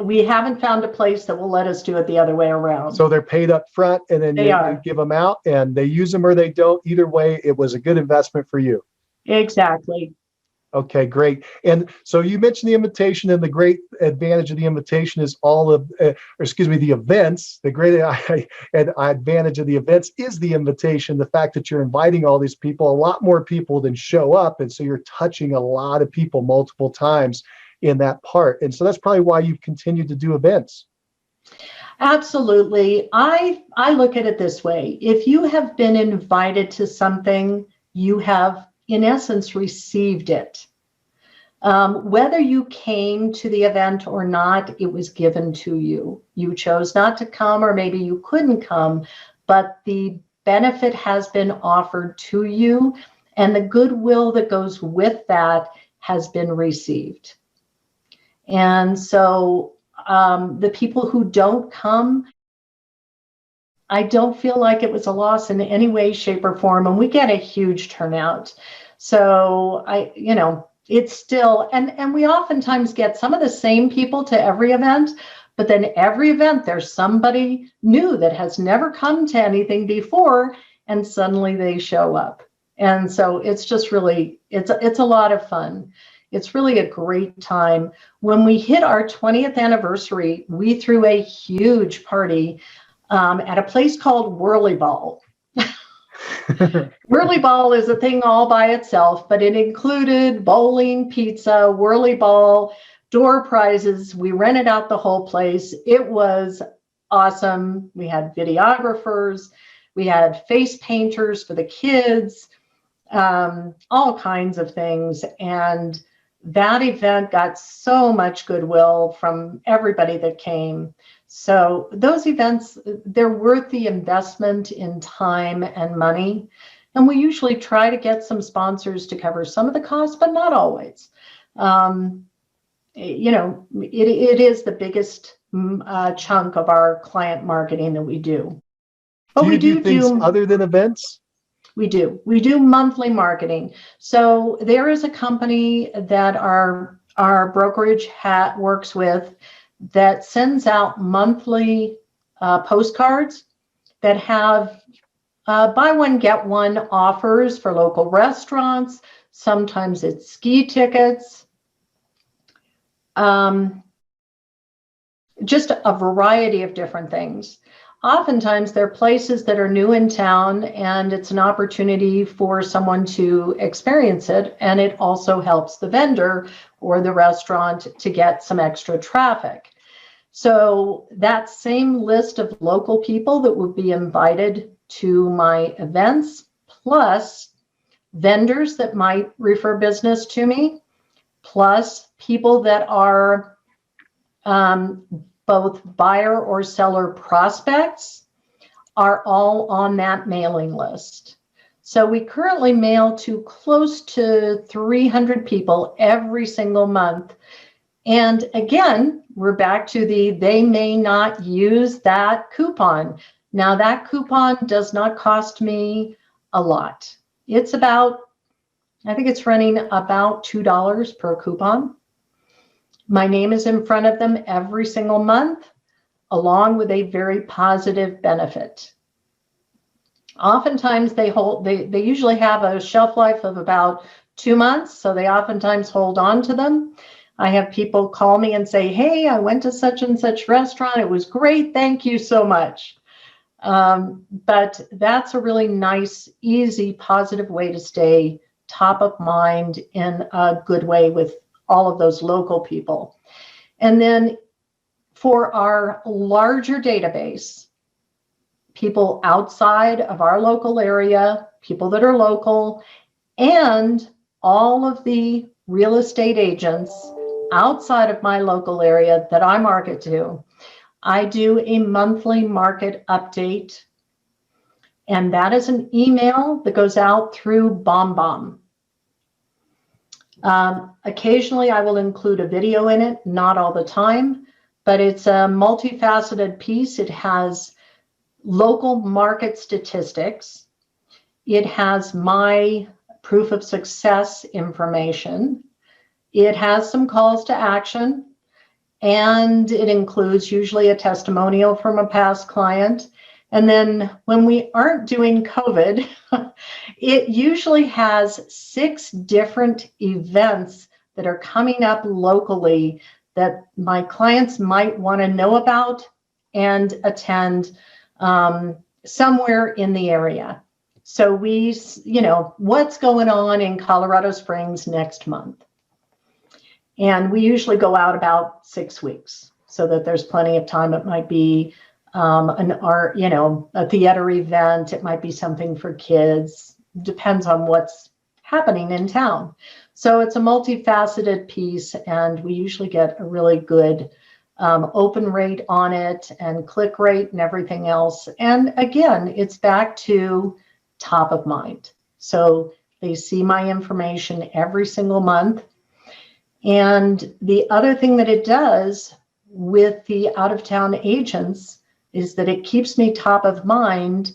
We haven't found a place that will let us do it the other way around. So they're paid up front, and then you give them out, and they use them or they don't. Either way, it was a good investment for you. Exactly. Okay, great. And so you mentioned the invitation, and the great advantage of the invitation is the events. The great advantage of the events is the invitation, the fact that you're inviting all these people, a lot more people than show up. And so you're touching a lot of people multiple times in that part. And so that's probably why you've continued to do events. Absolutely. I look at it this way. If you have been invited to something, you have, in essence, received it. Whether you came to the event or not, it was given to you. You chose not to come, or maybe you couldn't come, but the benefit has been offered to you. and the goodwill that goes with that has been received. And so the people who don't come, I don't feel like it was a loss in any way, shape, or form, and we get a huge turnout. So it's still, and we oftentimes get some of the same people to every event, but then every event there's somebody new that has never come to anything before, and suddenly they show up. And so it's just really, it's a lot of fun. It's really a great time. When we hit our 20th anniversary, we threw a huge party at a place called Whirly Ball. Whirly Ball is a thing all by itself, but it included bowling, pizza, Whirly Ball, door prizes. We rented out the whole place. It was awesome. We had videographers, we had face painters for the kids, all kinds of things. And that event got so much goodwill from everybody that came. So those events, they're worth the investment in time and money. And we usually try to get some sponsors to cover some of the costs, but not always. It is the biggest chunk of our client marketing that we do. But do you do things other than events? We do monthly marketing. So there is a company that our brokerage works with that sends out monthly postcards that have buy one, get one offers for local restaurants. Sometimes it's ski tickets. Just a variety of different things. Oftentimes they're places that are new in town, and it's an opportunity for someone to experience it. And it also helps the vendor or the restaurant to get some extra traffic. So that same list of local people that would be invited to my events, plus vendors that might refer business to me, plus people that are both buyer or seller prospects, are all on that mailing list. So we currently mail to close to 300 people every single month. And again, we're back to they may not use that coupon. Now that coupon does not cost me a lot. It's about, I think it's running about $2 per coupon. My name is in front of them every single month, along with a very positive benefit. Oftentimes they usually have a shelf life of about 2 months, so they oftentimes hold on to them. I have people call me and say, hey, I went to such and such restaurant. It was great. Thank you so much. But that's a really nice, easy, positive way to stay top of mind in a good way with all of those local people. And then for our larger database, people outside of our local area, people that are local, and all of the real estate agents outside of my local area that I market to, I do a monthly market update. And that is an email that goes out through BombBomb. Occasionally I will include a video in it, not all the time, but it's a multifaceted piece. It has local market statistics. It has my proof of success information. It has some calls to action, and it includes usually a testimonial from a past client. And then when we aren't doing COVID, it usually has 6 different events that are coming up locally that my clients might want to know about and attend somewhere in the area. So what's going on in Colorado Springs next month? And we usually go out about 6 weeks so that there's plenty of time. It might be a theater event. It might be something for kids. Depends on what's happening in town. So it's a multifaceted piece, and we usually get a really good open rate on it and click rate and everything else. And again, it's back to top of mind. So They see my information every single month. And the other thing that it does with the out-of-town agents is that it keeps me top of mind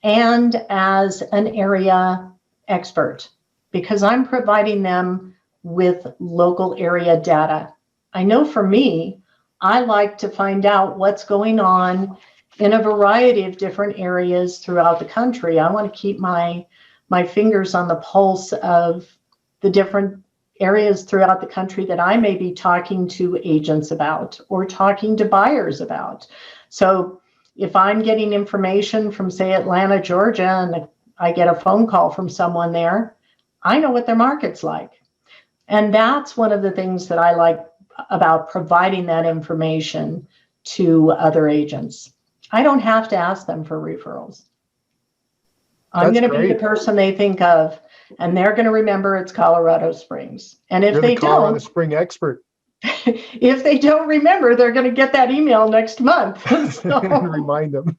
and as an area expert, because I'm providing them with local area data. I know for me, I like to find out what's going on in a variety of different areas throughout the country. I want to keep my fingers on the pulse of the different areas throughout the country that I may be talking to agents about or talking to buyers about. So if I'm getting information from, say, Atlanta, Georgia, and I get a phone call from someone there, I know what their market's like. And that's one of the things that I like about providing that information to other agents. I don't have to ask them for referrals. I'm going to be the person they think of, and they're going to remember it's Colorado Springs. And if they don't, Colorado Spring expert. If they don't remember, they're going to get that email next month. So. And remind them.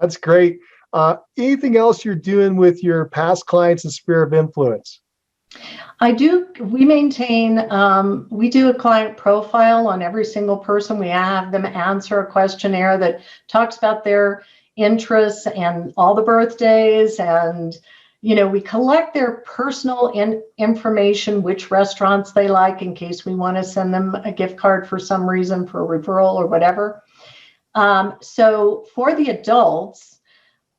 That's great. Anything else you're doing with your past clients and sphere of influence? I do. We maintain, we do a client profile on every single person. We have them answer a questionnaire that talks about their interests and all the birthdays, and we collect their personal information, which restaurants they like, in case we want to send them a gift card for some reason, for a referral or whatever. So for the adults,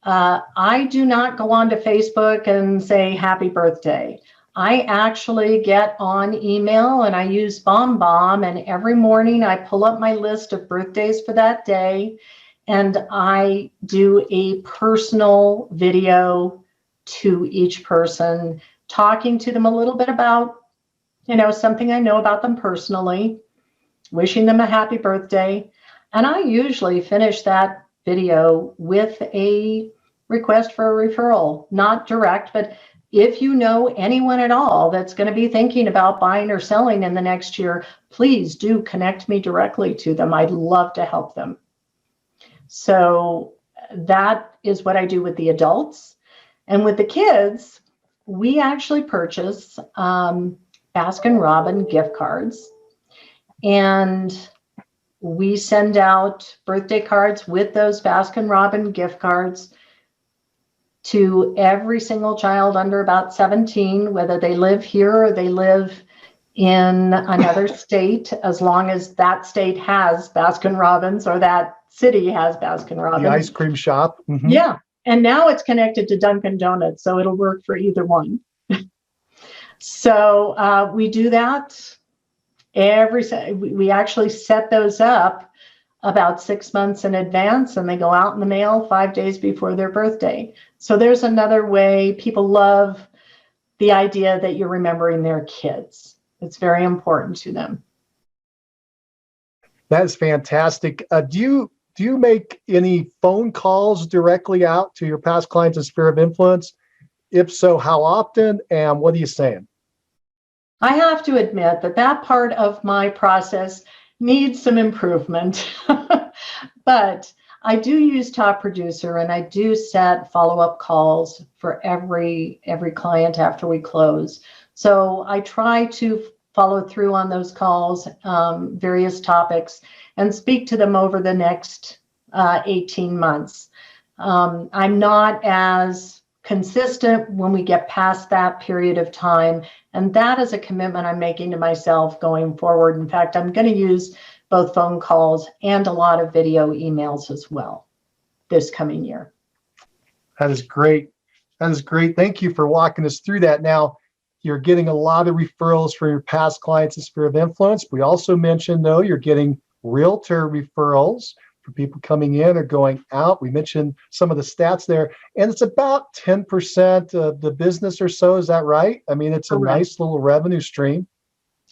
I do not go on to Facebook and say happy birthday. I actually get on email and I use BombBomb, and every morning I pull up my list of birthdays for that day, and I do a personal video to each person, talking to them a little bit about, something I know about them personally, wishing them a happy birthday. And I usually finish that video with a request for a referral, not direct, but if you know anyone at all that's going to be thinking about buying or selling in the next year, please do connect me directly to them. I'd love to help them. So that is what I do with the adults. And with the kids, we actually purchase Baskin-Robbins gift cards, and we send out birthday cards with those Baskin-Robbins gift cards to every single child under about 17, whether they live here or they live in another state, as long as that state has Baskin-Robbins or that city has Baskin-Robbins. The ice cream shop. Mm-hmm. Yeah. And now it's connected to Dunkin' Donuts, so it'll work for either one. So we do that we actually set those up about 6 months in advance, and they go out in the mail 5 days before their birthday. So there's another way. People love the idea that you're remembering their kids. It's very important to them. That is fantastic. Do you make any phone calls directly out to your past clients and sphere of influence? If so, how often, and what are you saying? I have to admit that part of my process needs some improvement, but I do use Top Producer, and I do set follow-up calls for every client after we close. So I try to follow through on those calls, various topics, and speak to them over the next 18 months. I'm not as consistent when we get past that period of time, and that is a commitment I'm making to myself going forward. In fact, I'm going to use both phone calls and a lot of video emails as well this coming year. That is great. That is great. Thank you for walking us through that. Now, you're getting a lot of referrals for your past clients and sphere of influence. We also mentioned, though, you're getting realtor referrals for people coming in or going out. We mentioned some of the stats there, and it's about 10% of the business or so. Is that right? I mean, it's a nice little revenue stream.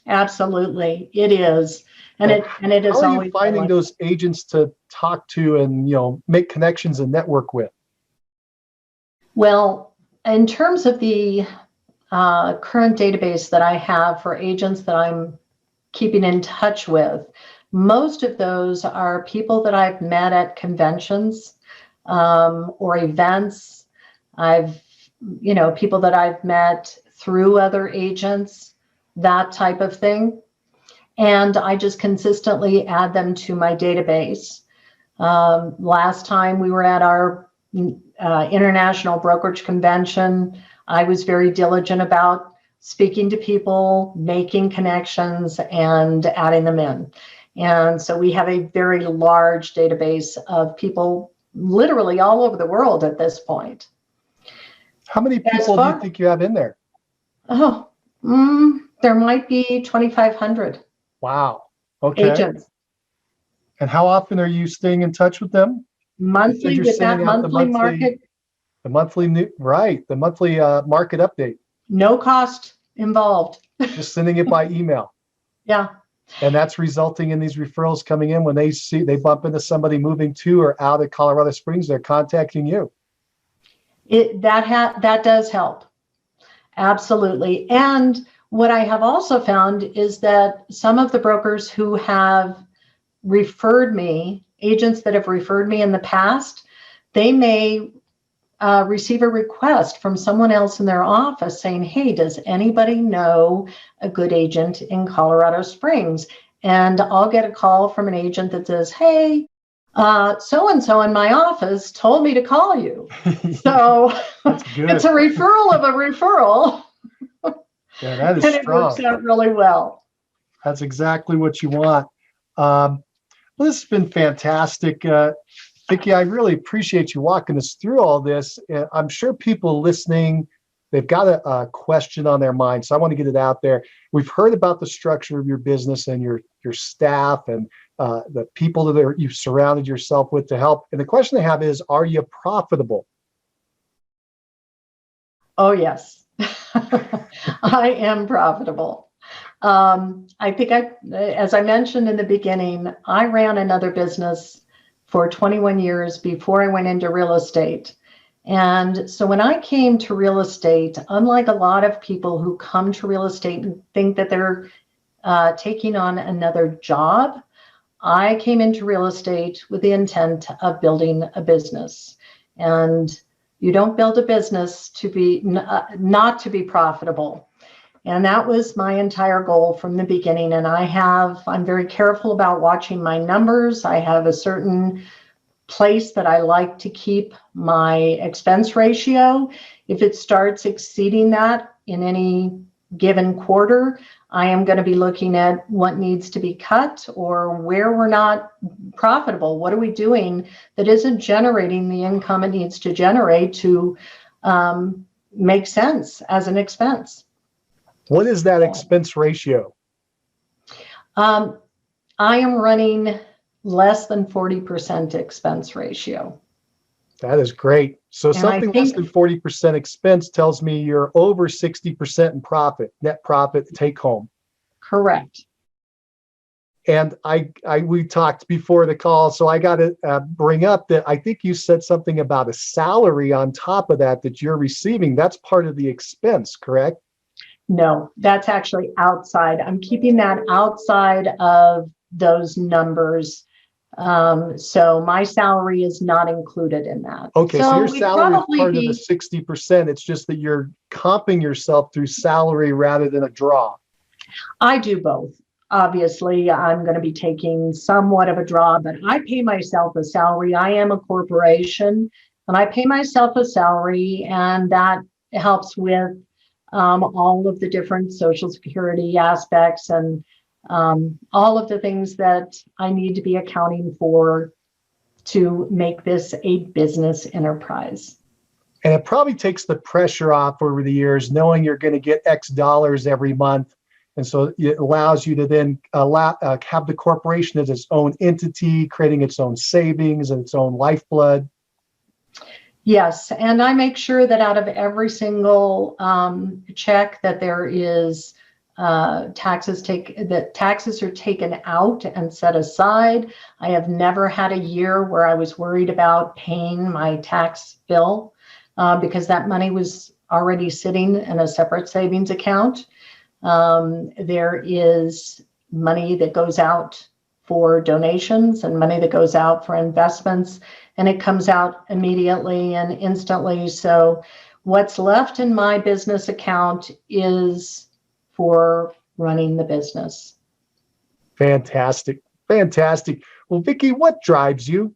Absolutely, it is, and it is. How are you finding those agents to talk to and make connections and network with? Well, in terms of the current database that I have for agents that I'm keeping in touch with, most of those are people that I've met at conventions or events. I've people that I've met through other agents, that type of thing. And I just consistently add them to my database. Last time we were at our international brokerage convention, I was very diligent about speaking to people, making connections, and adding them in. And so we have a very large database of people literally all over the world at this point. How many people do you think you have in there? Oh, there might be 2,500. Wow. Okay. Agents. And how often are you staying in touch with them? Monthly with that monthly market. The monthly market update. No cost involved. Just sending it by email. Yeah. And that's resulting in these referrals coming in when they bump into somebody moving to or out of Colorado Springs, they're contacting you. That does help. Absolutely. And what I have also found is that some of the brokers who have referred me, agents that have referred me in the past, they may receive a request from someone else in their office saying, hey, does anybody know a good agent in Colorado Springs? And I'll get a call from an agent that says, hey, so-and-so in my office told me to call you. So it's a referral of a referral. Yeah, that is and strong. It works out really well. That's exactly what you want. Well, this has been fantastic. Vicki, I really appreciate you walking us through all this. I'm sure people listening, they've got a question on their mind, so I want to get it out there. We've heard about the structure of your business and your staff and the people that you've surrounded yourself with to help. And the question I have is, are you profitable? Oh, yes. I am profitable. I think as I mentioned in the beginning, I ran another business for 21 years before I went into real estate. And so when I came to real estate, unlike a lot of people who come to real estate and think that they're taking on another job, I came into real estate with the intent of building a business. And you don't build a business to be not to be profitable. And that was my entire goal from the beginning. And I'm very careful about watching my numbers. I have a certain place that I like to keep my expense ratio. If it starts exceeding that in any given quarter, I am going to be looking at what needs to be cut or where we're not profitable. What are we doing that isn't generating the income it needs to generate to make sense as an expense? What is that expense ratio? I am running less than 40% expense ratio. That is great. So something less than 40% expense tells me you're over 60% in profit, net profit, take home. Correct. And we talked before the call, so I got to bring up that I think you said something about a salary on top of that you're receiving. That's part of the expense, correct? No, that's actually outside. I'm keeping that outside of those numbers. So my salary is not included in that. Okay, so your salary is part of the 60%. It's just that you're comping yourself through salary rather than a draw. I do both. Obviously, I'm going to be taking somewhat of a draw, but I pay myself a salary. I am a corporation, and I pay myself a salary, and that helps with all of the different Social Security aspects and all of the things that I need to be accounting for to make this a business enterprise. And it probably takes the pressure off over the years, knowing you're going to get X dollars every month. And so it allows you to then have the corporation as its own entity, creating its own savings and its own lifeblood. Yes, and I make sure that out of every single check that there is taxes are taken out and set aside. I have never had a year where I was worried about paying my tax bill because that money was already sitting in a separate savings account. There is money that goes out for donations and money that goes out for investments, and it comes out immediately and instantly. So What's left in my business account is for running the business. Fantastic. Fantastic. Well, Vicki, what drives you?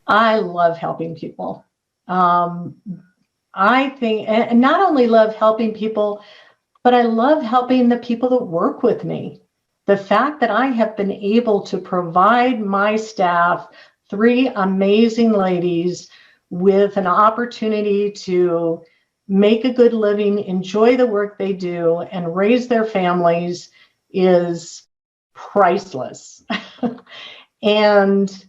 I love helping people. I think, and not only love helping people, but I love helping the people that work with me. The fact that I have been able to provide my staff, 3 amazing ladies, with an opportunity to make a good living, enjoy the work they do, and raise their families is priceless. And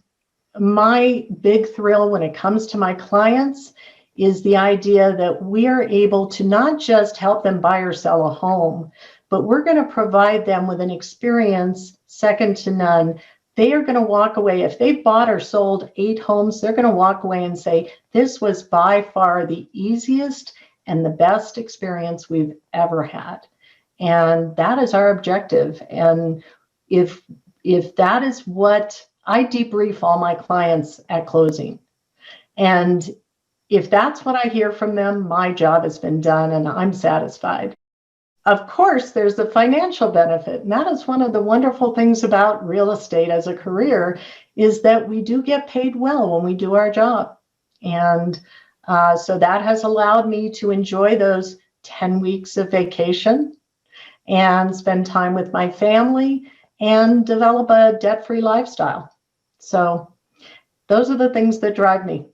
my big thrill when it comes to my clients is the idea that we are able to not just help them buy or sell a home, but we're going to provide them with an experience second to none. They are going to walk away. If they've bought or sold 8 homes, they're going to walk away and say, this was by far the easiest and the best experience we've ever had. And that is our objective. And if that is what I debrief all my clients at closing. And if that's what I hear from them, my job has been done and I'm satisfied. Of course, there's the financial benefit. And that is one of the wonderful things about real estate as a career, is that we do get paid well when we do our job. And so that has allowed me to enjoy those 10 weeks of vacation and spend time with my family and develop a debt-free lifestyle. So those are the things that drive me.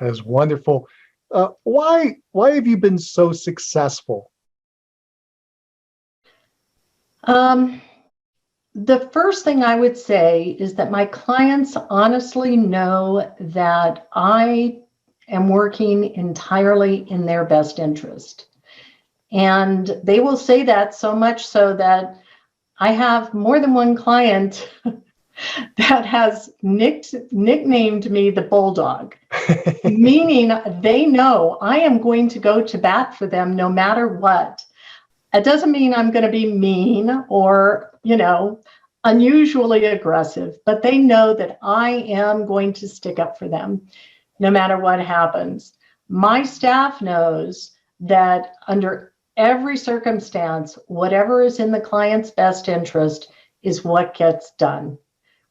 That's wonderful. Why have you been so successful? The first thing I would say is that my clients honestly know that I am working entirely in their best interest. And they will say that so much so that I have more than one client that has nicknamed me the Bulldog, meaning they know I am going to go to bat for them no matter what. It doesn't mean I'm going to be mean or, unusually aggressive, but they know that I am going to stick up for them no matter what happens. My staff knows that under every circumstance, whatever is in the client's best interest is what gets done.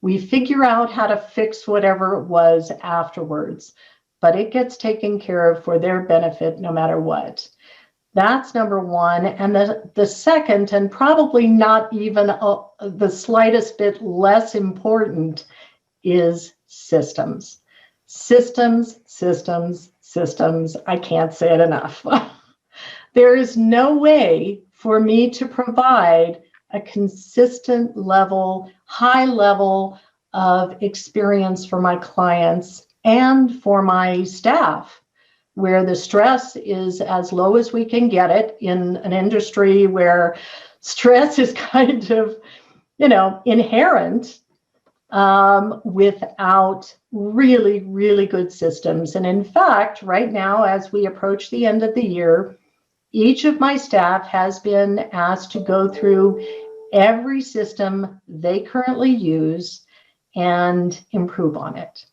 We figure out how to fix whatever it was afterwards, but it gets taken care of for their benefit no matter what. That's number one. And the second, and probably not even the slightest bit less important, is systems. Systems, systems, systems. I can't say it enough. There is no way for me to provide a consistent level, high level of experience for my clients and for my staff, where the stress is as low as we can get it in an industry where stress is kind of, inherent, without really, really good systems. And in fact, right now, as we approach the end of the year, each of my staff has been asked to go through every system they currently use and improve on it.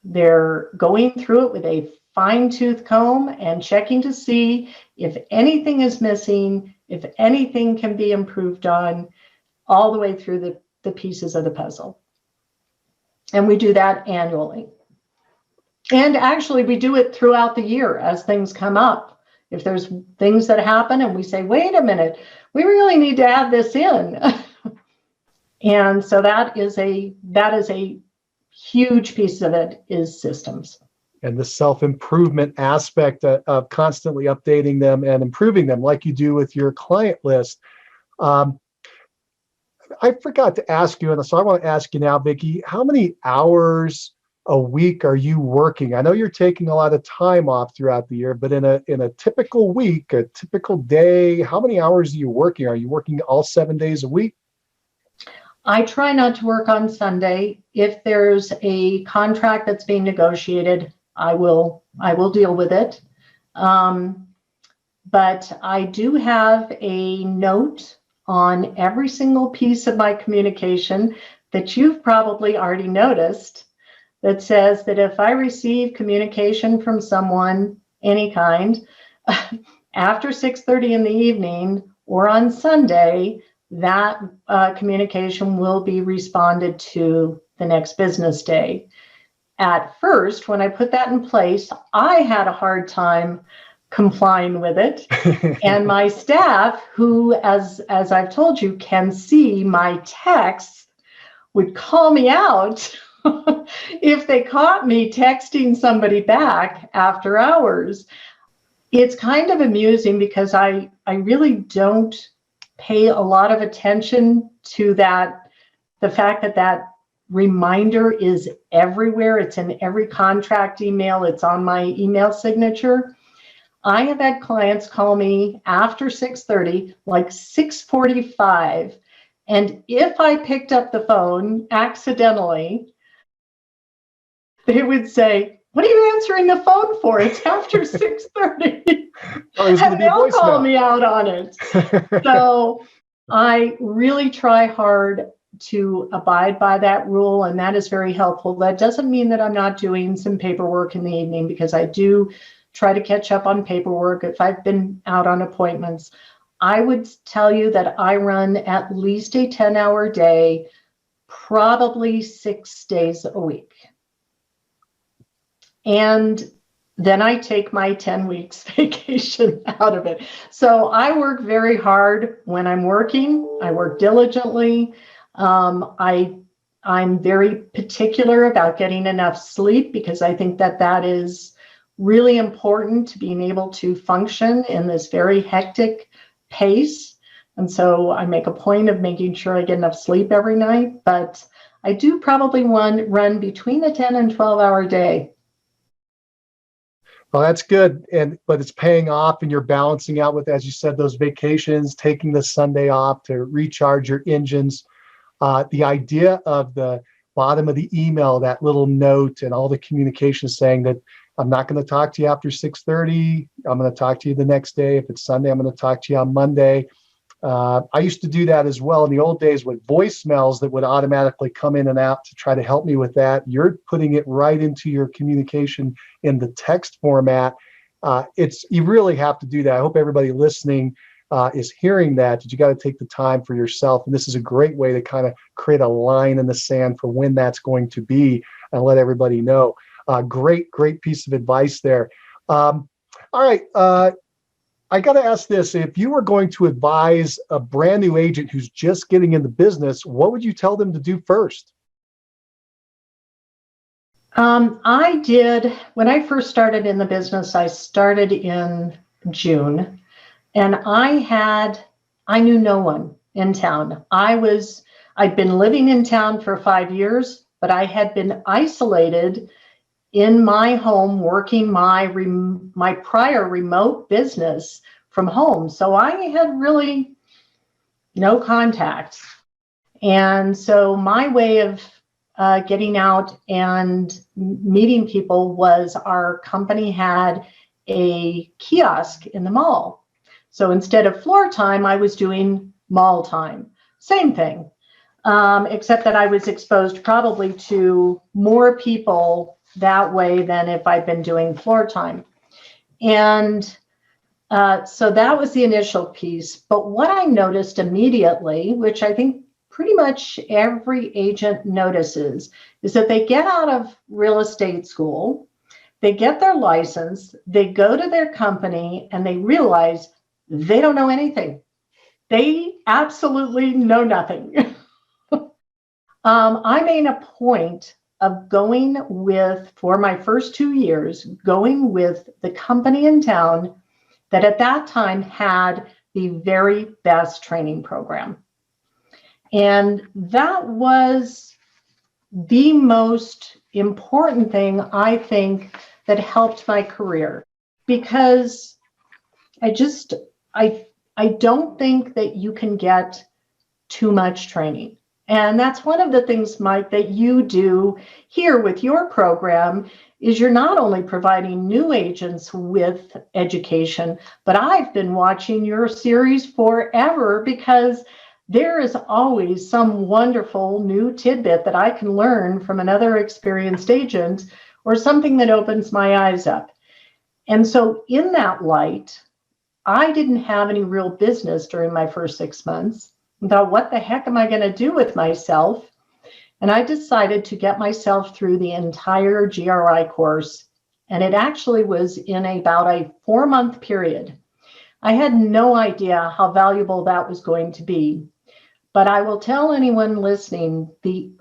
They're going through it with a fine-tooth comb and checking to see if anything is missing, if anything can be improved on, all the way through the pieces of the puzzle. And we do that annually. And actually, we do it throughout the year as things come up. If there's things that happen and we say, wait a minute, we really need to add this in. And so that is a huge piece of it, is systems. And the self-improvement aspect of constantly updating them and improving them, like you do with your client list. I forgot to ask you, and so I want to ask you now, Vicki, how many hours a week are you working? I know you're taking a lot of time off throughout the year, but in a typical week, a typical day, how many hours are you working? Are you working all 7 days a week? I try not to work on Sunday. If there's a contract that's being negotiated, I will deal with it. But I do have a note on every single piece of my communication that you've probably already noticed, that says that if I receive communication from someone, any kind, after 6:30 in the evening or on Sunday, that communication will be responded to the next business day. At first, when I put that in place, I had a hard time complying with it. And my staff, who, as I've told you, can see my texts, would call me out if they caught me texting somebody back after hours. It's kind of amusing because I really don't pay a lot of attention to that, the fact that that reminder is everywhere. It's in every contract email. It's on my email signature. I have had clients call me after 6:30, like 6:45. And if I picked up the phone accidentally, they would say, "What are you answering the phone for? It's after 6:30. And they'll call me out on it. So I really try hard to abide by that rule, and that is very helpful. That doesn't mean that I'm not doing some paperwork in the evening, because I do try to catch up on paperwork if I've been out on appointments. I would tell you that I run at least a 10-hour day, probably 6 days a week. And then I take my 10 weeks vacation out of it. So I work very hard when I'm working. I work diligently. I'm very particular about getting enough sleep, because I think that that is really important to being able to function in this very hectic pace. And so I make a point of making sure I get enough sleep every night, but I do probably run between a 10 and 12-hour day. Well, that's good. But it's paying off, and you're balancing out with, as you said, those vacations, taking the Sunday off to recharge your engines. The idea of the bottom of the email, that little note and all the communication saying that I'm not going to talk to you after 6:30. I'm going to talk to you the next day. If it's Sunday, I'm going to talk to you on Monday. I used to do that as well in the old days with voicemails that would automatically come in and out to try to help me with that. You're putting it right into your communication in the text format. You really have to do that. I hope everybody listening is hearing that you got to take the time for yourself. And this is a great way to kind of create a line in the sand for when that's going to be and let everybody know. Great piece of advice there. All right. I got to ask this. If you were going to advise a brand new agent who's just getting into business, what would you tell them to do first? I did, when I first started in the business, I started in June, and I knew no one in town. I'd been living in town for 5 years, but I had been isolated in my home, working my prior remote business from home. So I had really no contacts. And so my way of getting out and meeting people was, our company had a kiosk in the mall. So instead of floor time, I was doing mall time. Same thing, except that I was exposed probably to more people that way than if I'd been doing floor time. And so that was the initial piece. But what I noticed immediately, which I think pretty much every agent notices, is that they get out of real estate school, they get their license, they go to their company, and they realize they don't know anything. They absolutely know nothing. I made a point of going with, for my first 2 years, going with the company in town that at that time had the very best training program. And that was the most important thing, I think, that helped my career, because I don't think that you can get too much training. And that's one of the things, Mike, that you do here with your program, is you're not only providing new agents with education, but I've been watching your series forever, because there is always some wonderful new tidbit that I can learn from another experienced agent or something that opens my eyes up. And so in that light, I didn't have any real business during my first 6 months. I thought, what the heck am I going to do with myself? And I decided to get myself through the entire GRI course. And it actually was in about a 4-month period. I had no idea how valuable that was going to be. But I will tell anyone listening, the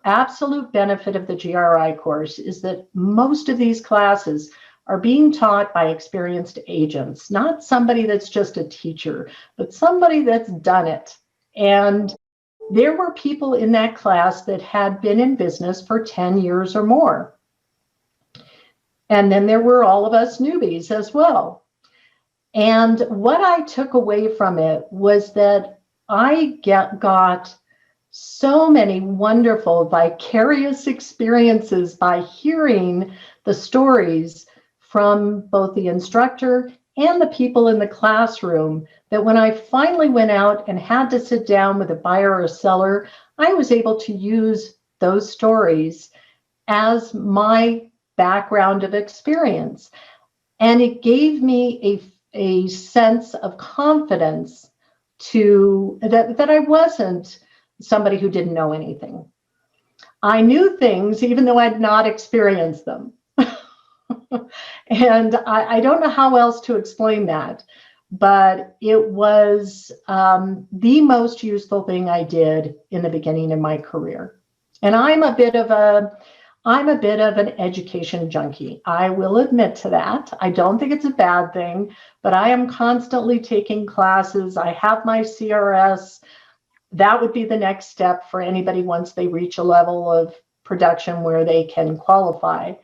absolute benefit of the GRI course is that most of these classes are being taught by experienced agents, not somebody that's just a teacher, but somebody that's done it. And there were people in that class that had been in business for 10 years or more. And then there were all of us newbies as well. And what I took away from it was that I got so many wonderful vicarious experiences by hearing the stories from both the instructor and the people in the classroom, that when I finally went out and had to sit down with a buyer or a seller, I was able to use those stories as my background of experience. And it gave me a sense of confidence that I wasn't somebody who didn't know anything. I knew things even though I'd not experienced them. And I don't know how else to explain that, but it was the most useful thing I did in the beginning of my career. And I'm a bit of an education junkie. I will admit to that. I don't think it's a bad thing, but I am constantly taking classes. I have my CRS. That would be the next step for anybody once they reach a level of production where they can qualify.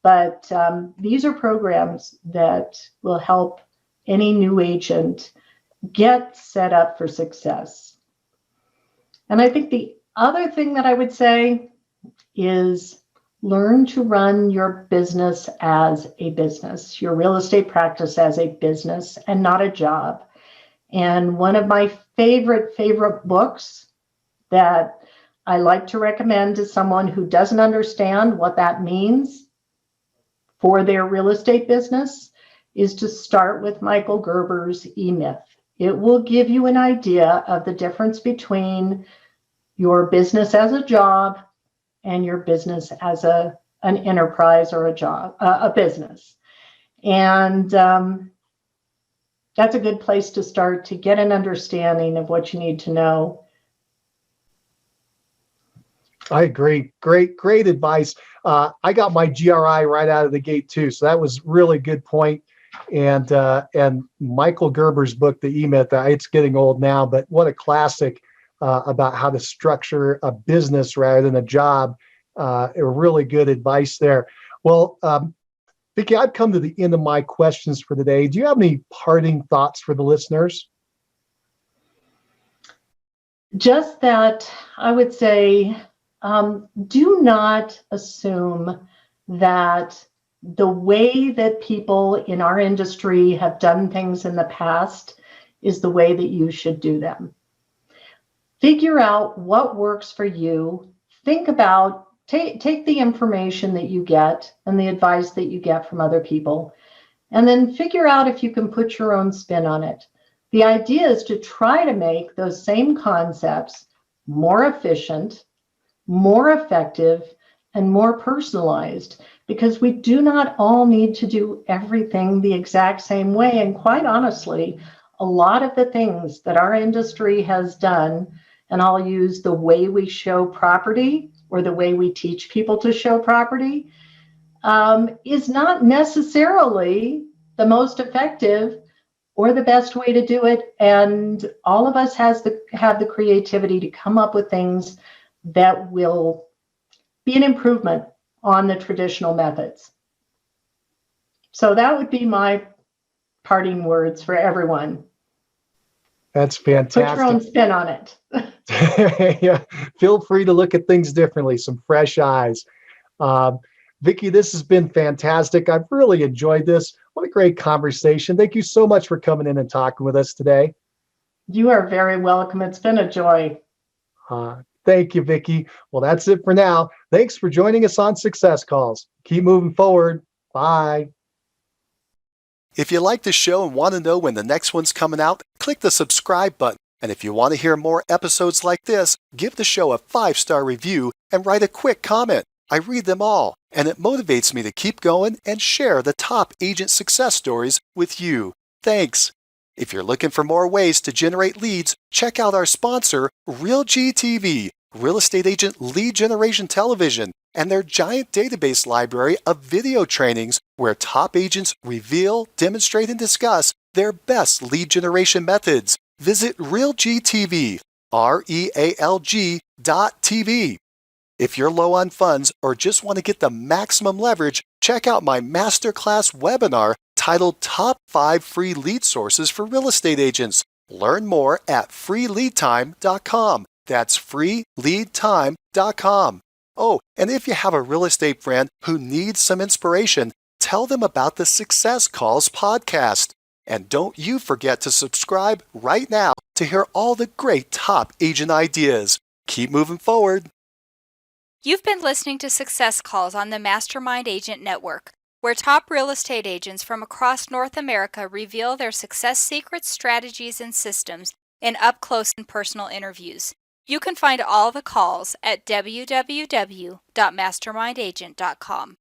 But these are programs that will help any new agent get set up for success. And I think the other thing that I would say is learn to run your business as a business, your real estate practice as a business and not a job. And one of my favorite books that I like to recommend to someone who doesn't understand what that means for their real estate business is to start with Michael Gerber's E-Myth. It will give you an idea of the difference between your business as a job and your business as an enterprise or a business. And that's a good place to start to get an understanding of what you need to know. I agree. Great advice. I got my GRI right out of the gate too, so that was really good point. And Michael Gerber's book, The E-Myth, it's getting old now, but what a classic about how to structure a business rather than a job. A really good advice there. Well, Vicki, I've come to the end of my questions for today. Do you have any parting thoughts for the listeners? Just that I would say, do not assume that the way that people in our industry have done things in the past is the way that you should do them. Figure out what works for you. Think about, take the information that you get and the advice that you get from other people, and then figure out if you can put your own spin on it. The idea is to try to make those same concepts more efficient, more effective, and more personalized, because we do not all need to do everything the exact same way. And quite honestly, a lot of the things that our industry has done, and I'll use the way we show property or the way we teach people to show property, is not necessarily the most effective or the best way to do it. And all of us have the creativity to come up with things that will be an improvement on the traditional methods. So that would be my parting words for everyone. That's fantastic. Put your own spin on it. Yeah, feel free to look at things differently, some fresh eyes. Vicki, this has been fantastic. I've really enjoyed this. What a great conversation. Thank you so much for coming in and talking with us today. You are very welcome. It's been a joy. Thank you, Vicki. Well, that's it for now. Thanks for joining us on Success Calls. Keep moving forward. Bye. If you like the show and want to know when the next one's coming out, click the subscribe button. And if you want to hear more episodes like this, give the show a 5-star review and write a quick comment. I read them all, and it motivates me to keep going and share the top agent success stories with you. Thanks. If you're looking for more ways to generate leads, check out our sponsor, RealGTV, Real Estate Agent Lead Generation Television, and their giant database library of video trainings where top agents reveal, demonstrate, and discuss their best lead generation methods. Visit RealGTV, REALG.TV. If you're low on funds or just want to get the maximum leverage, check out my masterclass webinar titled Top 5 Free Lead Sources for Real Estate Agents. Learn more at freeleadtime.com. That's freeleadtime.com. Oh, and if you have a real estate friend who needs some inspiration, tell them about the Success Calls podcast. And don't you forget to subscribe right now to hear all the great top agent ideas. Keep moving forward. You've been listening to Success Calls on the Mastermind Agent Network, where top real estate agents from across North America reveal their success secrets, strategies, and systems in up-close and personal interviews. You can find all the calls at www.mastermindagent.com.